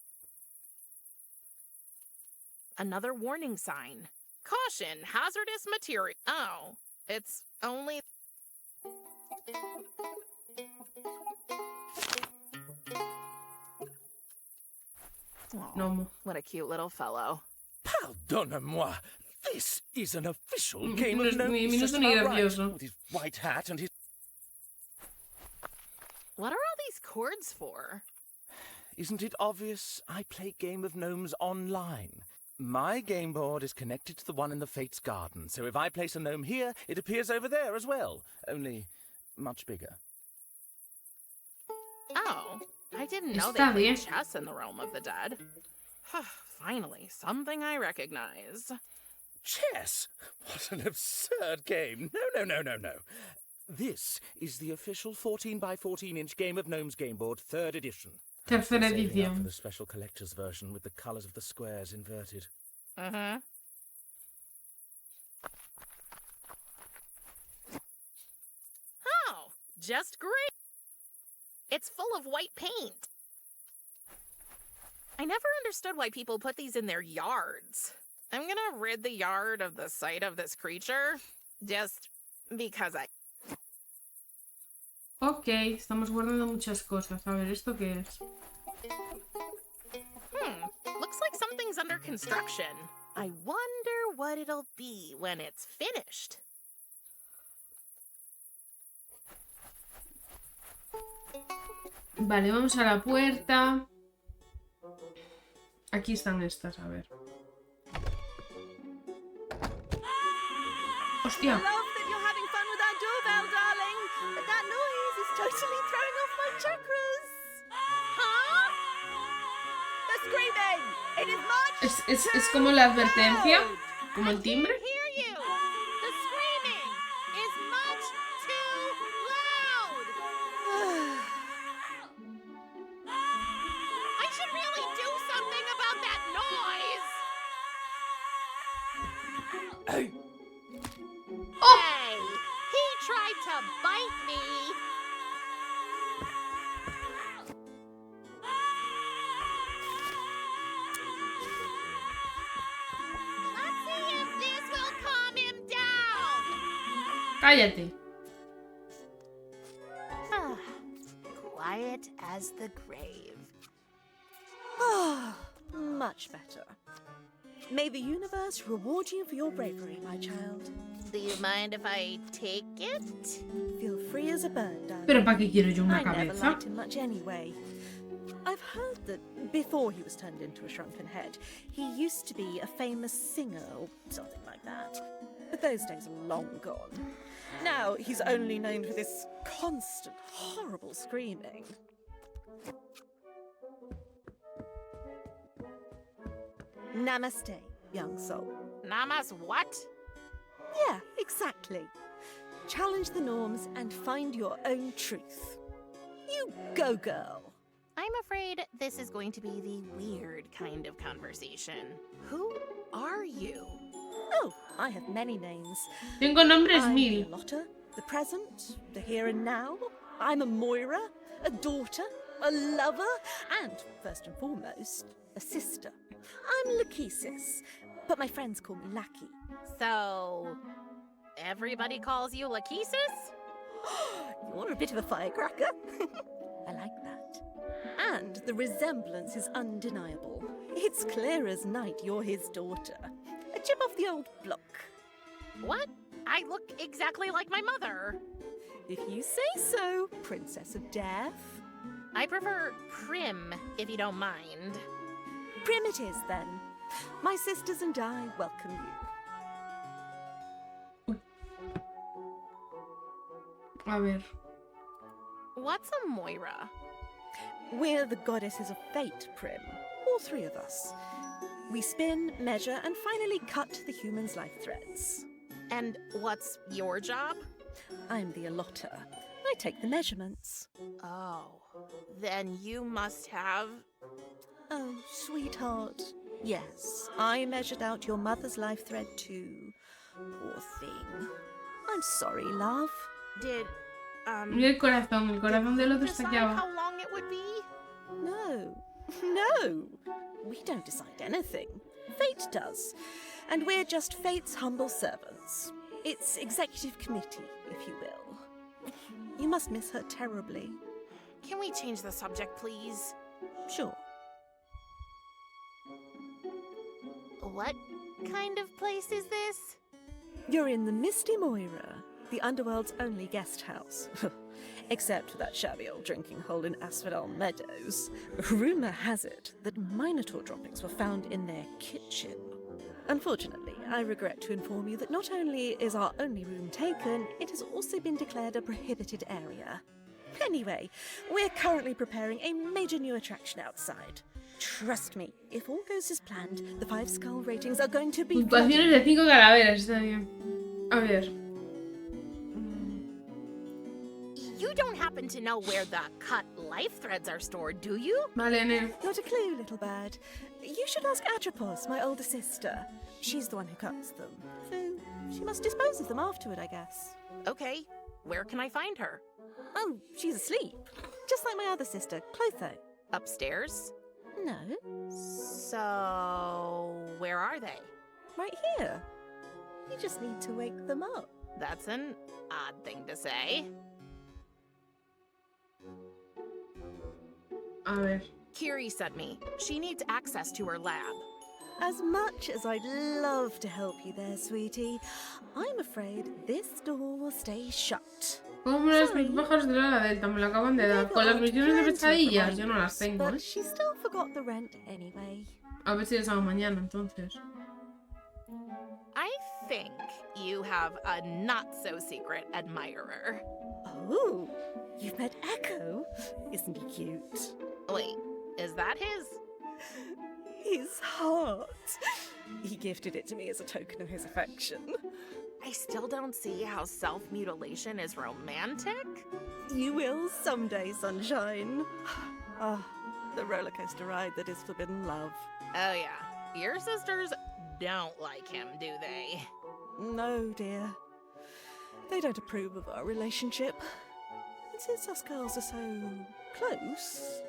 Another warning sign. Caution, hazardous material. Oh, it's only... No. What a cute little fellow. Pardonnez-moi. This is an official game of Minuto Gnomes. ni Just about right, gracioso. with his white hat and his... What are all these chords for? Isn't it obvious? I play Game of Gnomes online. My game board is connected to the one in the Fates Garden, so if I place a gnome here, it appears over there as well, only much bigger. Oh, I didn't know they Está played bien. chess in the realm of the dead. Finally, something I recognize. Chess? What an absurd game. No. This is the official 14 by 14-inch Game of Gnomes game board, 3rd edition. Tercera Saving up for edición. the special collector's version with the colours of the squares inverted. Mm-hmm. Oh, just great. It's full of white paint. I never understood why people put these in their yards. I'm gonna rid the yard of the sight of this creature, just because I... Ok, estamos guardando muchas cosas. A ver, ¿esto qué es? Looks like something's under construction. I wonder what it'll be when it's finished. Vale, vamos a la puerta. Aquí están estas, a ver. ¡Hostia! I love that you're having fun with our doorbell, darling, but that noise is totally throwing off my chakras. Huh? The screaming! It is much Es como la advertencia, loud. como el timbre. Hear you! The screaming is much too loud! I should really do something about that noise! Hey! Hey! He tried to bite me! Let's see if this will calm him down! Cállate. Quiet as the grave. Ah, much better. May the universe reward you for your bravery, my child. Do you mind if I take it? Feel free as a bird, darling. Pero ¿para qué quiero yo una I never cabeza? liked him much anyway. I've heard that before he was turned into a shrunken head, he used to be a famous singer or something like that. But those days are long gone. Now he's only known for this constant, horrible screaming. Namaste, young soul. Namas what? Yeah, exactly. Challenge the norms and find your own truth. You go, girl. I'm afraid this is going to be the weird kind of conversation. Who are you? Oh, I have many names. Tengo nombres I'm mil. a Lotta, the present, the here and now. I'm a Moira, a daughter, a lover, and, first and foremost, a sister. I'm Lachesis, but my friends call me Lackey. So, everybody calls you Lachesis? You're a bit of a firecracker. I like that. And the resemblance is undeniable. It's clear as night you're his daughter. A chip off the old block. What? I look exactly like my mother. If you say so, Princess of Death. I prefer Prim, if you don't mind. Prim it is, then. My sisters and I welcome you. A ver. What's a Moira? We're the goddesses of fate, Prim. All three of us. We spin, measure, and finally cut the human's life threads. And what's your job? I'm the allotter. I take the measurements. Oh, then you must have... Oh, sweetheart. Yes, I measured out your mother's life thread too. Poor thing. I'm sorry, love. Did, Mira el corazón del otro está aquí decide abajo. how long it would be? No. We don't decide anything. Fate does. And we're just Fate's humble servants. It's executive committee, if you will. You must miss her terribly. Can we change the subject, please? Sure. What kind of place is this? You're in the Misty Moira, the underworld's only guest house. Except for that shabby old drinking hole in Asphodel Meadows. Rumour has it that Minotaur droppings were found in their kitchen. Unfortunately, I regret to inform you that not only is our only room taken, it has also been declared a prohibited area. Anyway, we're currently preparing a major new attraction outside. Trust me, if all goes as planned, the 5-skull ratings are going to be... Puntuaciones de 5 calaveras, está bien. A ver. You don't happen to know where the cut life threads are stored, do you? Vale, Nel. Not a clue, little bird. You should ask Atropos, my older sister. She's the one who cuts them. So she must dispose of them afterward, I guess. Okay, where can I find her? Oh, she's asleep. Just like my other sister, Clotho. Upstairs? No, So, where are they? right here. You just need to wake them up. That's an odd thing to say. A ver. Kiri sent me. She needs access to her lab. As much as I'd love to help you there, sweetie, I'm afraid this door will stay shut. Como los pájaros de la delta, me lo acaban de dar. Con las misiones de pesadillas, yo no las tengo, But she still forgot the rent anyway. A ver si les hago mañana, entonces. I think you have a not-so-secret admirer. Oh, you've met Echo? Isn't he cute? Wait, is that his? His heart. He gifted it to me as a token of his affection. I still don't see how self-mutilation is romantic. You will someday, sunshine. Ah, the roller coaster ride that is forbidden love. Oh yeah, your sisters don't like him, do they? No, dear. They don't approve of our relationship. And since us girls are so close,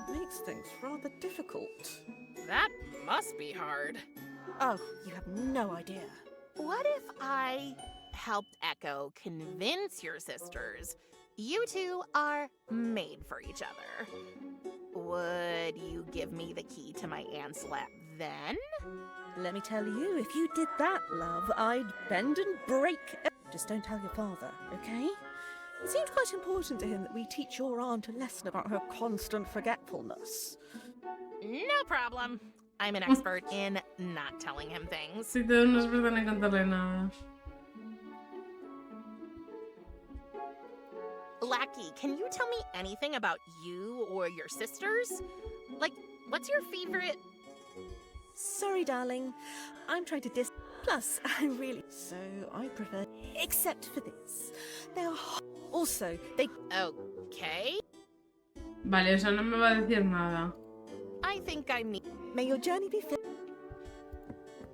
it makes things rather difficult. That must be hard. Oh, you have no idea. What if I helped Echo convince your sisters you two are made for each other? Would you give me the key to my aunt's lab then? Let me tell you, if you did that, love, I'd bend and break. Just don't tell your father, okay? It seems quite important to him that we teach your aunt a lesson about her constant forgetfulness. No problem. I'm an expert in not telling him things. Si todos nos van a contarle nada. Lackey, can you tell me anything about you or your sisters? Like, what's your favorite? Sorry, darling. I'm trying to Plus, I really... So, I prefer... Except for this. They are... Also, they... Okay. Vale, o sea, no me va a decir nada. I think I need... May your journey be filled...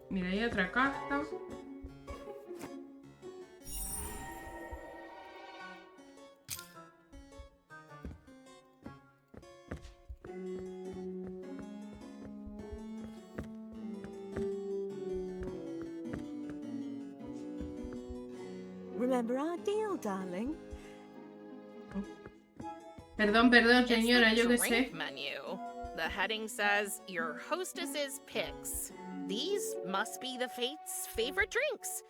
Mira, hay otra carta. Remember our deal, darling? Perdón, perdón, señora, It's yo the qué sé. drink menu. The heading says, your hostess's picks. These must be the Fate's favorite drinks.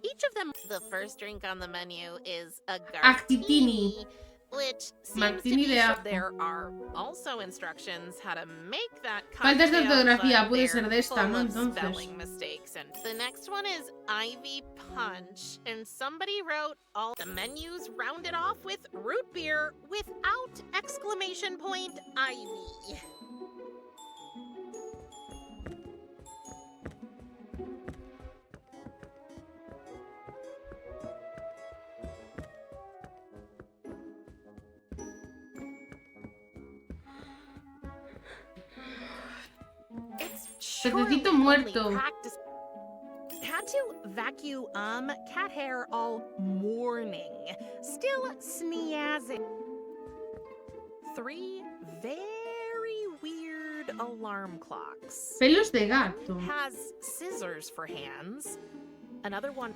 Each of them... The first drink on the menu is a Actitini. which seems to Martini be de that ajo. there are also instructions how to make that Faltas de cocktail, ortografía, but puede ser they're de esta, full ¿no? of Entonces. spelling mistakes. And the next one is Ivy Punch, and somebody wrote all the menus rounded off with root beer without exclamation point Ivy. It's surely Necesito only muerto. practice. Had to vacuum cat hair all morning. Still sneezing. 3 very weird alarm clocks. Pelos de gato. Has scissors for hands. Another one.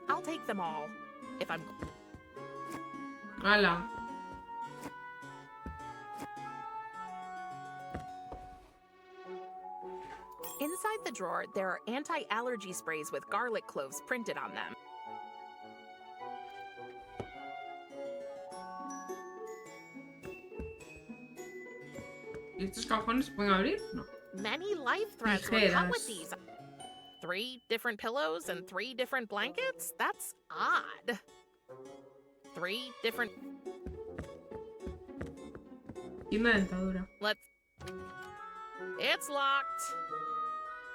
I'll take them all. If I'm. Hala. Inside the drawer, there are anti-allergy sprays with garlic cloves printed on them. ¿Y estos cajones se pueden abrir? No. Many life threads would come with Tijeras. these. 3 different pillows and 3 different blankets? That's odd. 3 different... Y una dentadura. It's locked.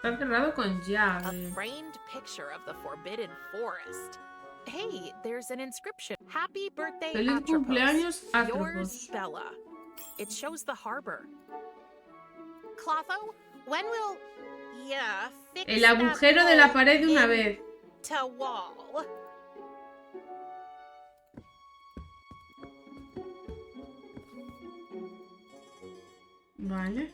Está cerrado con A llave. framed picture of the forbidden forest. Hey, there's an inscription. Happy birthday, Feliz Atropos. cumpleaños, Yours, Atropos. Bella. It shows the harbor. Clotho, when will fix El agujero de la pared de una vez. to wall? Vale.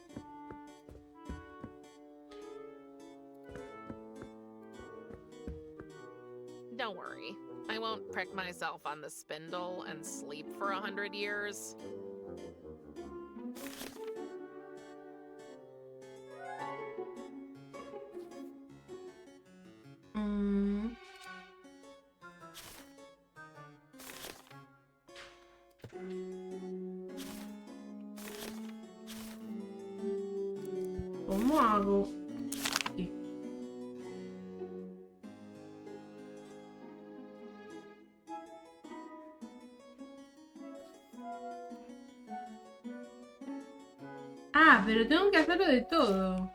Don't worry. I won't prick myself on the spindle and sleep for 100 years. ¿Cómo hago? Sí. Ah, pero tengo que hacerlo de todo.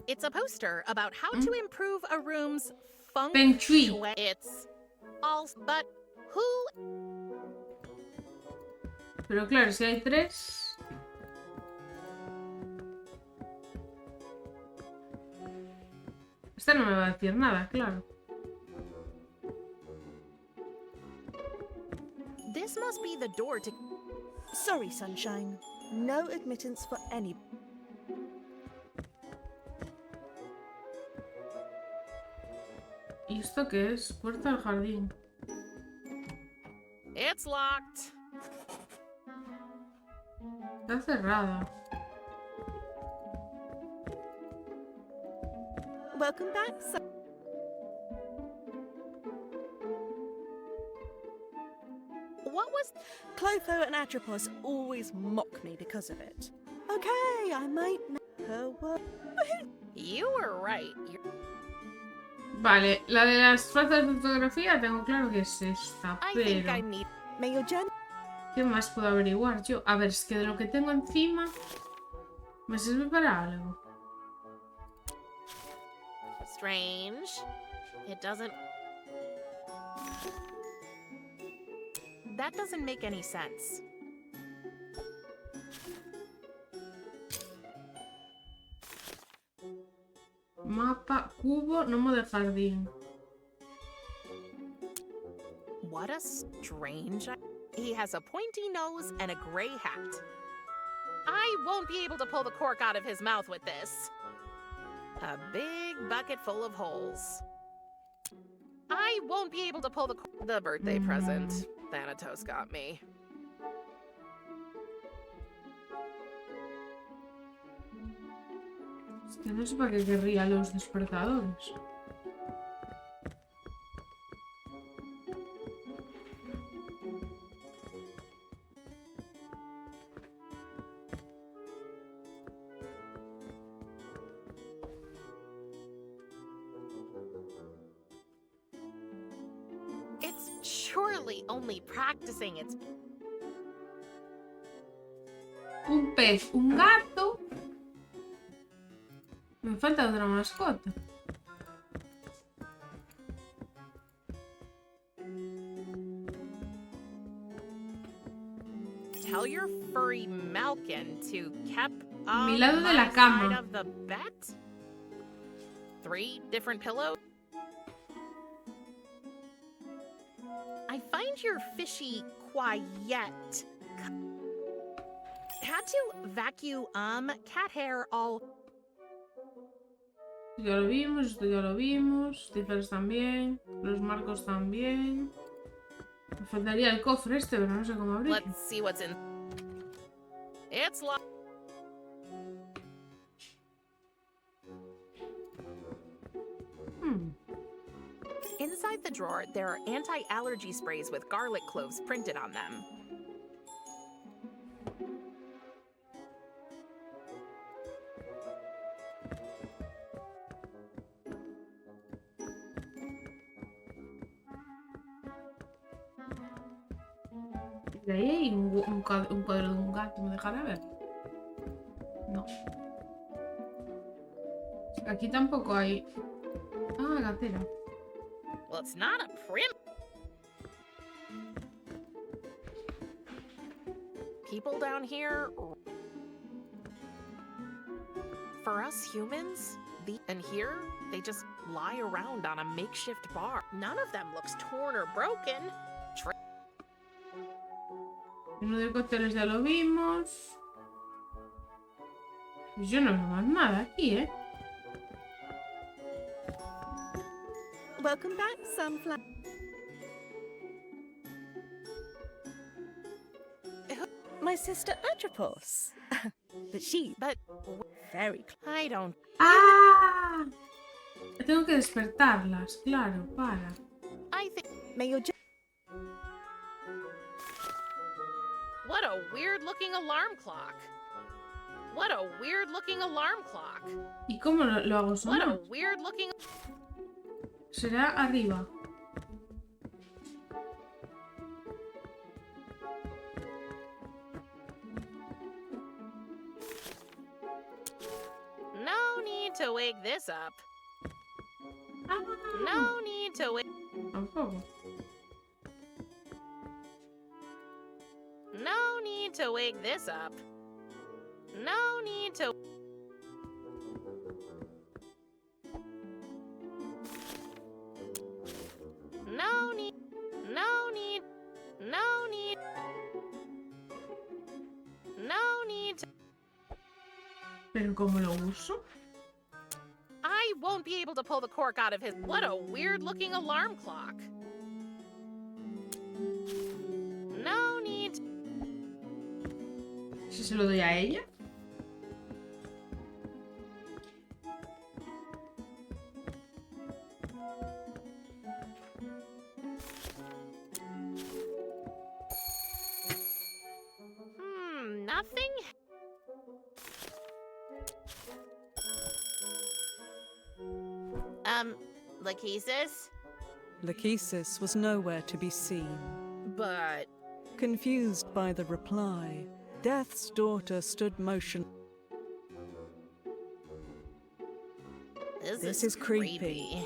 It's a poster about how to improve a room's feng Feng shui. shui. It's all, but who? Pero claro, si hay 3... Esta no me va a decir nada, claro. This must be the door to. Sorry, Sunshine. No admittance for any. ¿Y esto qué es? Puerta al jardín. It's locked. Está cerrada. Welcome back, What was? Clotho and Atropos always mock me because of it. Okay, I might make her work. You were right. Vale, la de las faltas de fotografía tengo claro que es esta, I think I pero... need. May your journey. ¿Qué más puedo averiguar yo? A ver, es que de lo que tengo encima... ¿Me sirve para algo? Strange. It doesn't. That doesn't make any sense. Mapa, cubo, gnomo de jardín. What a strange. He has a pointy nose and a gray hat. I won't be able to pull the cork out of his mouth with this. A big bucket full of holes. I won't be able to pull the birthday present Thanatos got me. Es que no sé para qué querría los despertadores. It's surely only practicing its. Un pez, un gato. Me falta otra mascota. Tell your furry Malkin to keep on Mi lado de my la cama. side of the bet. 3 different pillows. I find your fishy quiet. Had to vacuum cat hair all. Ya lo vimos, esto ya lo vimos. Tijeras también. Los marcos también. Me faltaría el cofre este, pero no sé cómo abrirlo. Let's see what's in. It's locked. Inside the drawer, there are anti-allergy sprays with garlic cloves printed on them. Y ahí hay un cuadro de un gato. ¿Me dejará ver? No. Aquí tampoco hay... Ah, gatera. Well, it's not a Prim. People down here. For us humans, and here, they just lie around on a makeshift bar. None of them looks torn or broken. Uno de cócteles ya lo vimos. Pues yo no veo más nada aquí, ¿eh? Welcome back, Sunflower. My sister Atropos. But very I don't. ¡Ah! Tengo que despertarlas, claro, para. I think. May your What a weird-looking alarm clock. What a weird-looking alarm clock. ¿Y cómo lo hago What sonar? a weird-looking. Será arriba. No need to wake this up. Ah, No need to wake. tampoco. No need to wake this up. No need to. No need. No need. No need. No need to. ¿Pero cómo lo uso? I won't be able to pull the cork out of his. What a weird looking alarm clock. No need. Si se lo doy a ella. Nothing? Lachesis? Lachesis was nowhere to be seen. But Confused by the reply, Death's daughter stood motionless. this is creepy.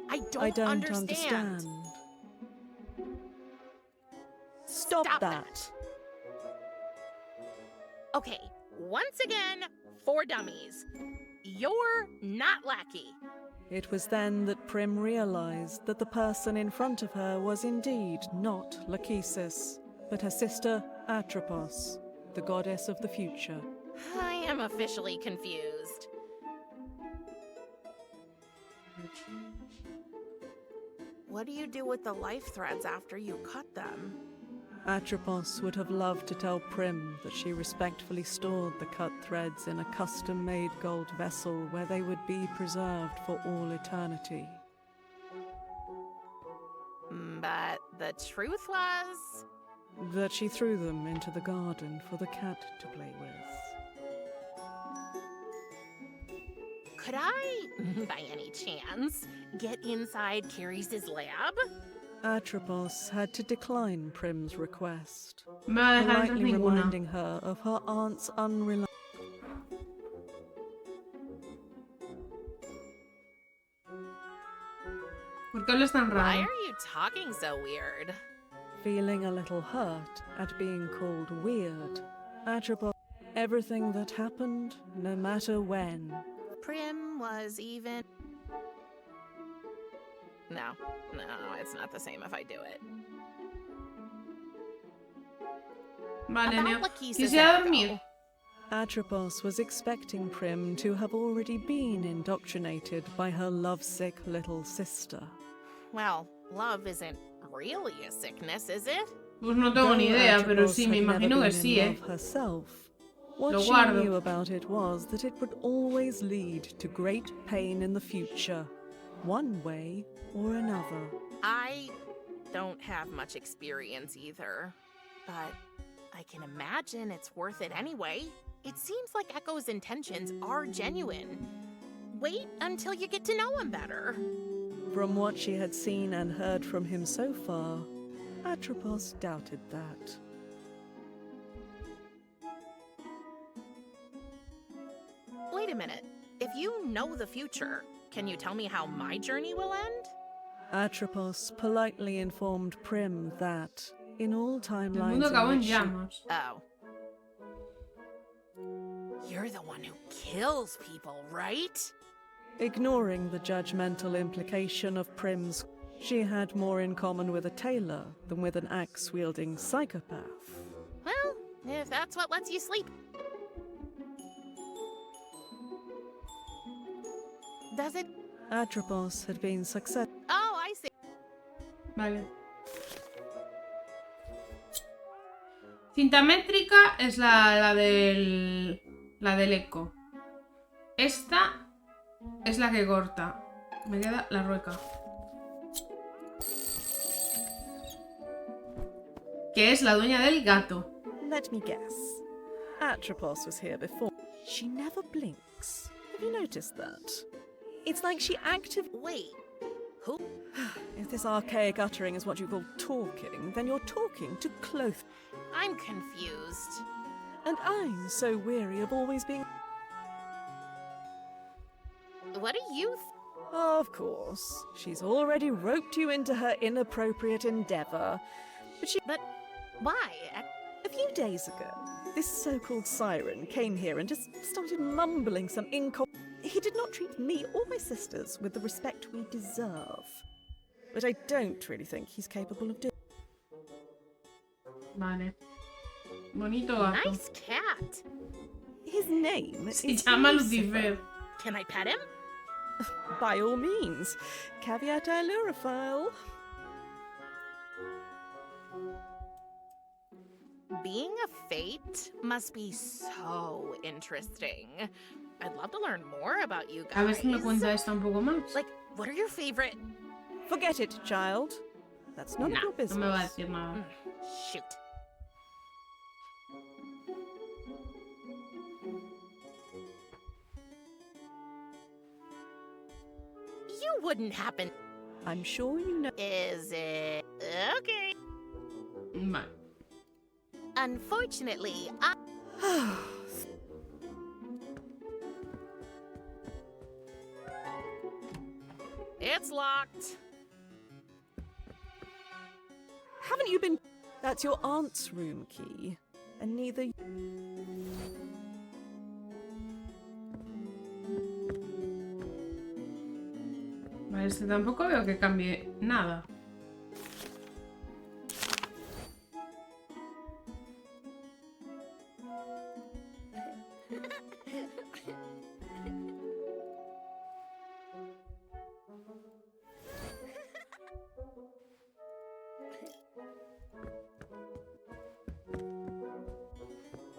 I I don't understand. Stop Stop that. Okay, once again, for dummies. You're not lackey. It was then that Prim realized that the person in front of her was indeed not Lachesis, but her sister Atropos, the goddess of the future. I am officially confused. What do you do with the life threads after you cut them? Atropos would have loved to tell Prim that she respectfully stored the cut threads in a custom-made gold vessel where they would be preserved for all eternity. But the truth was... That she threw them into the garden for the cat to play with. Could I, by any chance, get inside Carrie's lab? Atropos had to decline Prim's request, Me va a dejar entrar politely ninguna. reminding her of her aunt's unreliable. ¿Por qué hablas tan Why raro? are you talking so weird? Feeling a little hurt at being called weird, Atropos, everything that happened, no matter when. Prim was even... No, it's not the same if I do it. Vale, About Neo. Lachesis Quisiera and dormir. Atropos was expecting Prim to have already been indoctrinated by her lovesick little sister. Well, love isn't really a sickness, is it? Pues no tengo ni Though idea, pero Atropos sí, me had never imagino que been sí, in ¿eh? love herself. What Lo she guardo. knew about it was that it would always lead to great pain in the future, one way or another. I don't have much experience either, but I can imagine it's worth it anyway. It seems like Echo's intentions are genuine. Wait until you get to know him better. From what she had seen and heard from him so far, Atropos doubted that. Wait a minute. If you know the future, can you tell me how my journey will end? Atropos politely informed Prim that, in all El timelines mundo acabó in en which she llamas. Oh. You're the one who kills people, right? ignoring the judgmental implication of Prim's, she had more in common with a tailor than with an axe-wielding psychopath. Well, if that's what lets you sleep. Does it? Atropos had been successful. Oh, I see. Vale. Cinta métrica es la del eco. Esta es la que corta. Me queda la rueca. Que es la dueña del gato. Let me guess. Atropos was here before. She never blinks. Have you noticed that? It's like she actively... Wait. Who? If this archaic uttering is what you call talking, then you're talking to cloth. I'm confused. And I'm so weary of always being... What do you Of course. She's already roped you into her inappropriate endeavour. But why? A few days ago, this so-called siren came here and just started mumbling some He did not treat me or my sisters with the respect we deserve. But I don't really think he's capable of doing... Vale. Bonito gato. Nice cat. His name Se is llama Lucifer. Lucifer. Can I pet him? By all means. Caveat ailurophile. Being a fate must be so interesting. I'd love to learn more about you A ver guys. si me cuenta esta un poco más. Like, what are your favorite... Forget it, child. That's none of your No business. me va a decir nada. Shoot. You wouldn't happen... I'm sure you know... Is it... Okay. Vale. Unfortunately, It's locked. Haven't you been... That's your aunt's room key. And neither... Vale, este tampoco veo que cambie nada.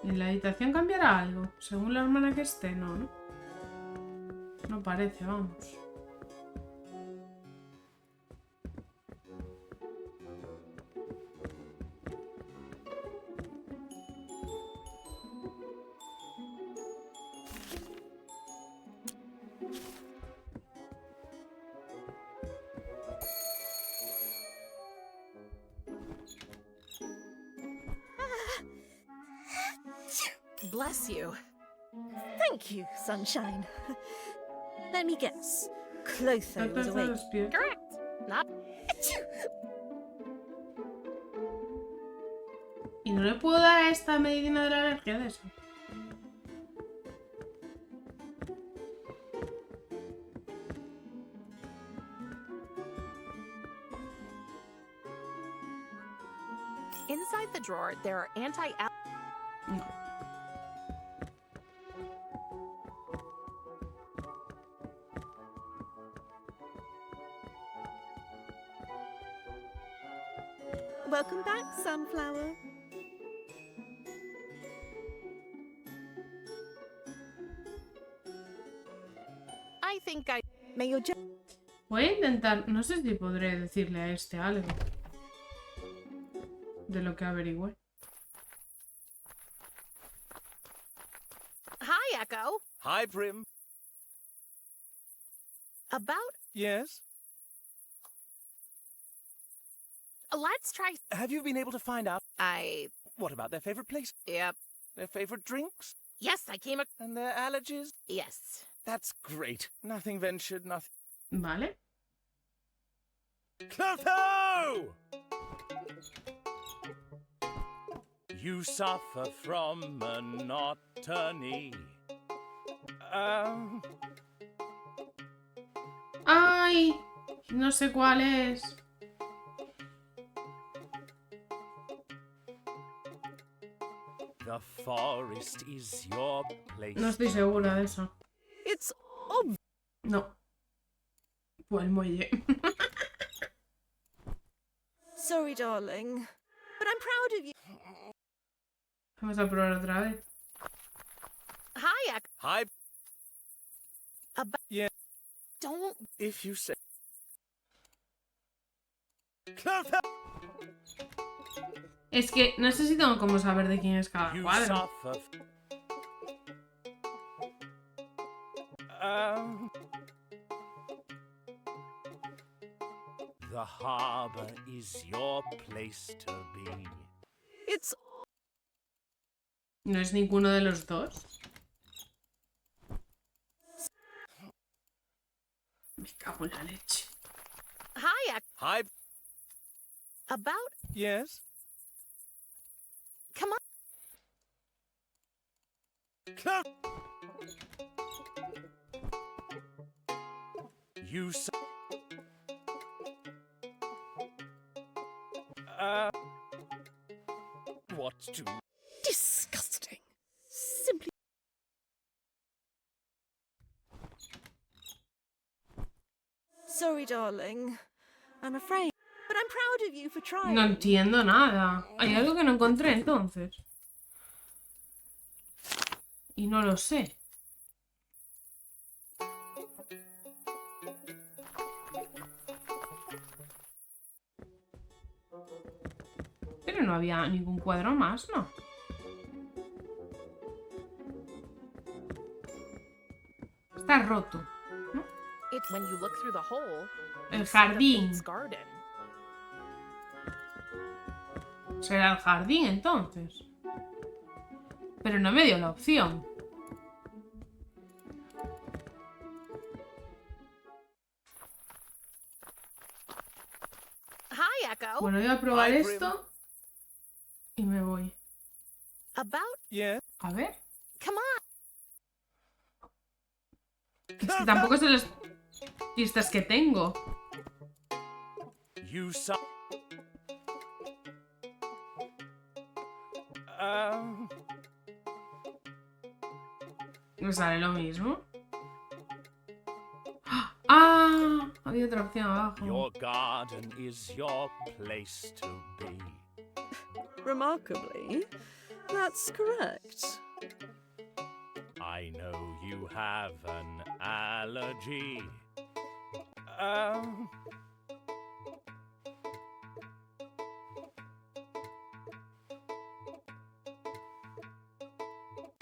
¿En la habitación cambiará algo? Según la hermana que esté, no, ¿no? No parece, vamos. Bless you. Thank you, sunshine. Let me guess. Clotho was awake. Los pies. Correct. Not... Y no le puedo dar a esta medicina de la alergia de eso. Inside the drawer, there are anti-al... No. Welcome back, sunflower. I think I... May your Voy a intentar, no sé si podré decirle a este algo de lo que averigüé. Hi, Echo. Hi, Prim. About... Yes? Let's try. Have you been able to find out? What about their favorite place? Yep. Their favorite drinks? Yes, I came. And their allergies? Yes. That's great. Nothing ventured, nothing. Vale. Clotho! You suffer from monotony. Ay, no sé cuál es. The forest is your place. No estoy segura de eso. It's No. Pues el muelle. Sorry, darling, but I'm proud of you. Vamos a probar otra vez. Hi, Hi. Yeah, don't. if you say. Clotho! Es que no sé si tengo como saber de quién es cada You cuadro. suffer. The harbor is your place to be. It's No es ninguno de los dos. Me cago en la leche. Hi, Hi. about. Yes. Come on. You what to disgusting. Simply. Sorry, darling. I'm afraid. But I'm proud of you for trying. No entiendo nada. Hay algo que no encontré entonces. Y no lo sé. Pero no había ningún cuadro más, ¿no? Está roto. It's when you look through the hole. El you see the jardín. Fates' garden. Será el jardín entonces. Pero no me dio la opción. Hi, Echo. Bueno, voy a probar Hi, Prim. esto. Y me voy. About. Yeah. A ver. Come on. Es que tampoco son las pistas que tengo. You ¿Me sale lo mismo? ¡Ah! Había otra opción abajo. Your garden is your place to be. Remarkably, that's correct. I know you have an allergy.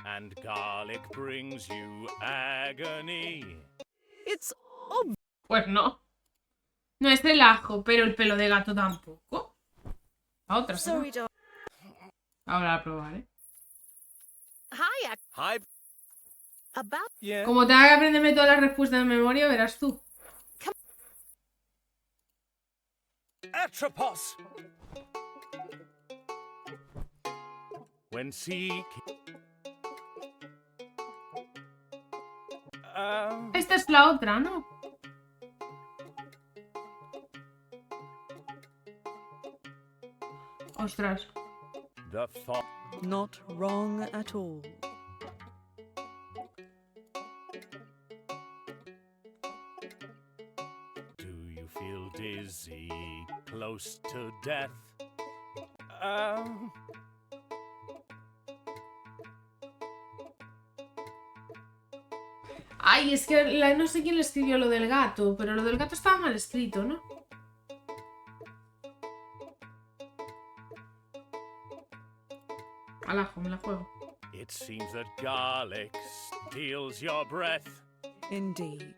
And garlic brings you agony. It's Pues no. No es el ajo, pero el pelo de gato tampoco. La otra, ¿será? sorry, darling. Ahora a probar, ¿eh? Hi, Echo. Hi. About. Yeah. Como tenga que aprenderme todas las respuestas de memoria, verás tú. Atropos. When seeking. Esta es la otra, ¿no? Ostras. The thought. Not wrong at all. Do you feel dizzy, close to death? Ay, es que no sé quién le escribió lo del gato, pero lo del gato estaba mal escrito, ¿no? Al ajo, me la juego. It seems that garlic steals your breath. Indeed.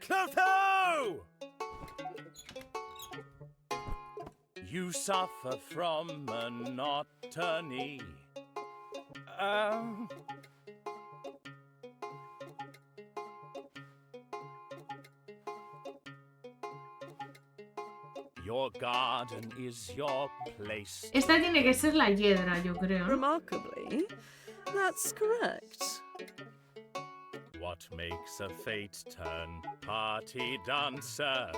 Clotho! You suffer from monotony. Your garden is your place. Esta tiene que ser la hiedra, yo creo, ¿no? Remarkably, that's correct. What makes a fate turn party dancer?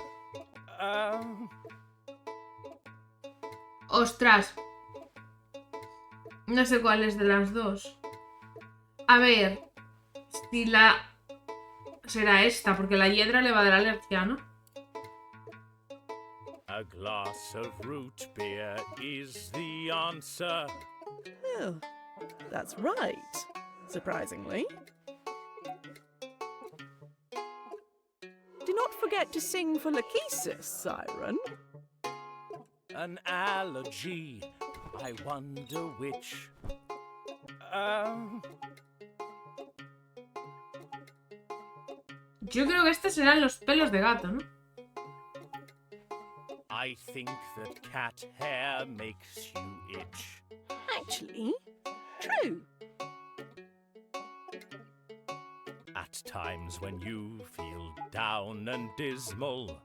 Ostras. No sé cuál es de las dos. A ver. Si la... Será esta, porque la hiedra le va a dar alergia, ¿no? A glass of root beer is the answer. Oh, that's right. Surprisingly. Do not forget to sing for Lachesis, Siren. An allergy, I wonder which. Yo creo que estos serán los pelos de gato, ¿no? I think that cat hair makes you itch. Actually, true. At times when you feel down and dismal.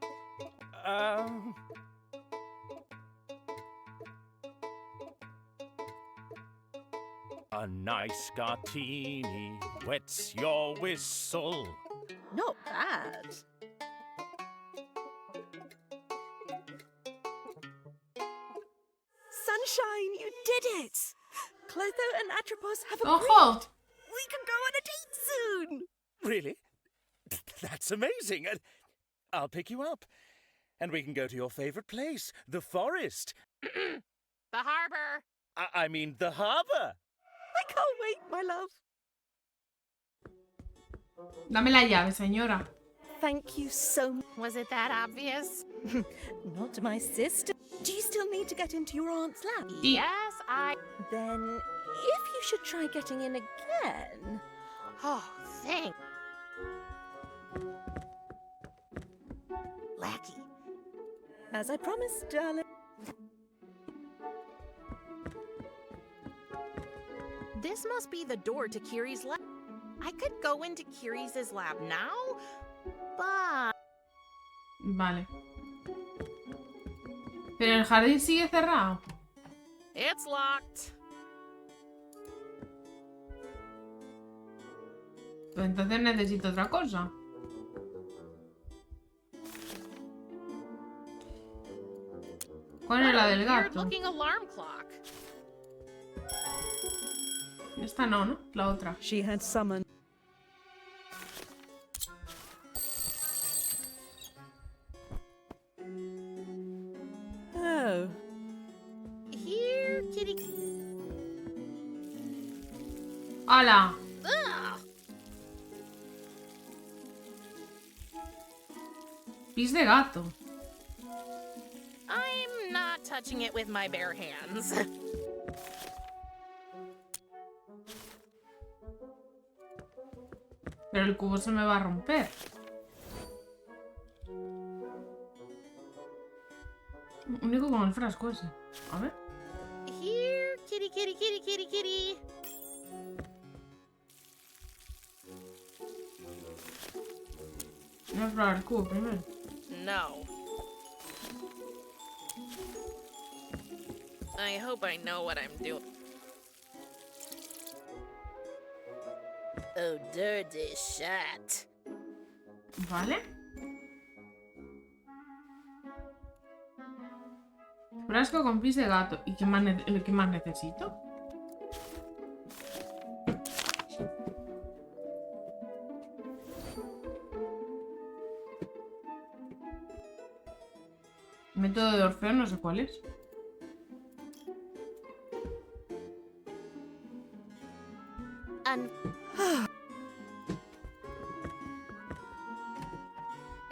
A nice martini wets your whistle. Not bad. Sunshine, you did it! Clotho and Atropos have agreed. ¡Ojo! We can go on a date soon! Really? That's amazing. I'll pick you up. And we can go to your favorite place, the forest. The harbor. I mean, the harbor. I can't wait, my love. Dame la llave, señora. Thank you so much. Was it that obvious? Not my sister. Do you still need to get into your aunt's lap? Yes, I... Then, if you should try getting in again... Oh, thanks. Lackey. As I promised, darling. This must be the door to Kiri's lab. I could go into Kiri's lab now, but... Vale. Pero el jardín sigue cerrado. It's locked. Pues entonces necesito otra cosa. ¿Cuál es la del gato? Weird-looking alarm clock. Esta no, ¿no? La otra. She had summoned... Oh. Here, kitty. ¡Hala! Ugh. Pis de gato. I'm not touching it with my bare hands. Pero el cubo se me va a romper. Único con el frasco ese. A ver. Here, kitty, kitty, kitty, kitty, kitty. Voy a probar el cubo primero. No. I hope I know what I'm doing. Oh, dirty shit. Vale. Frasco con pis de gato. ¿Y qué más necesito? Método de Orfeo no sé cuál es.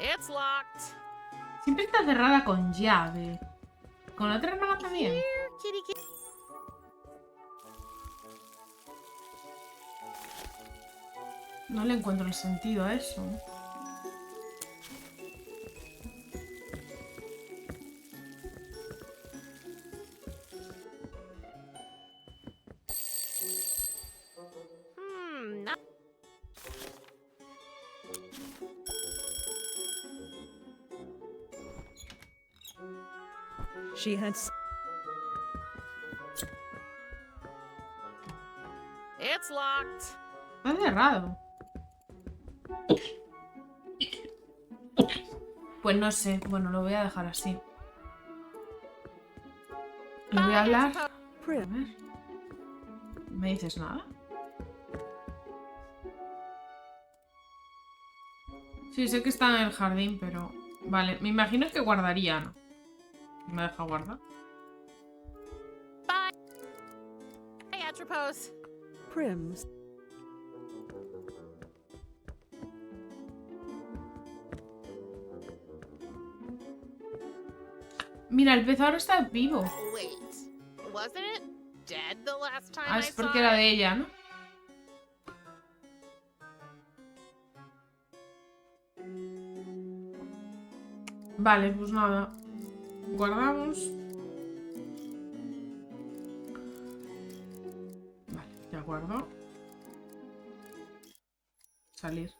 It's locked. Siempre está cerrada con llave. ¿Con la otra hermana también? Here, kitty, kitty. No le encuentro el sentido a eso. She had It's locked. Está cerrado. Pues no sé. Bueno, lo voy a dejar así. Le voy a hablar. A Prim. ver. ¿Me dices nada? Sí, sé que está en el jardín, pero... Vale, me imagino que guardaría, ¿no? ¿Me deja guardar? Bye. Bye, Atropos. Prim. Mira, el pez ahora está vivo. Wait, wasn't it dead the last time Ah, I es saw porque era it? de ella, ¿no? Vale, pues nada. Guardamos. Vale, ya guardo. Salir.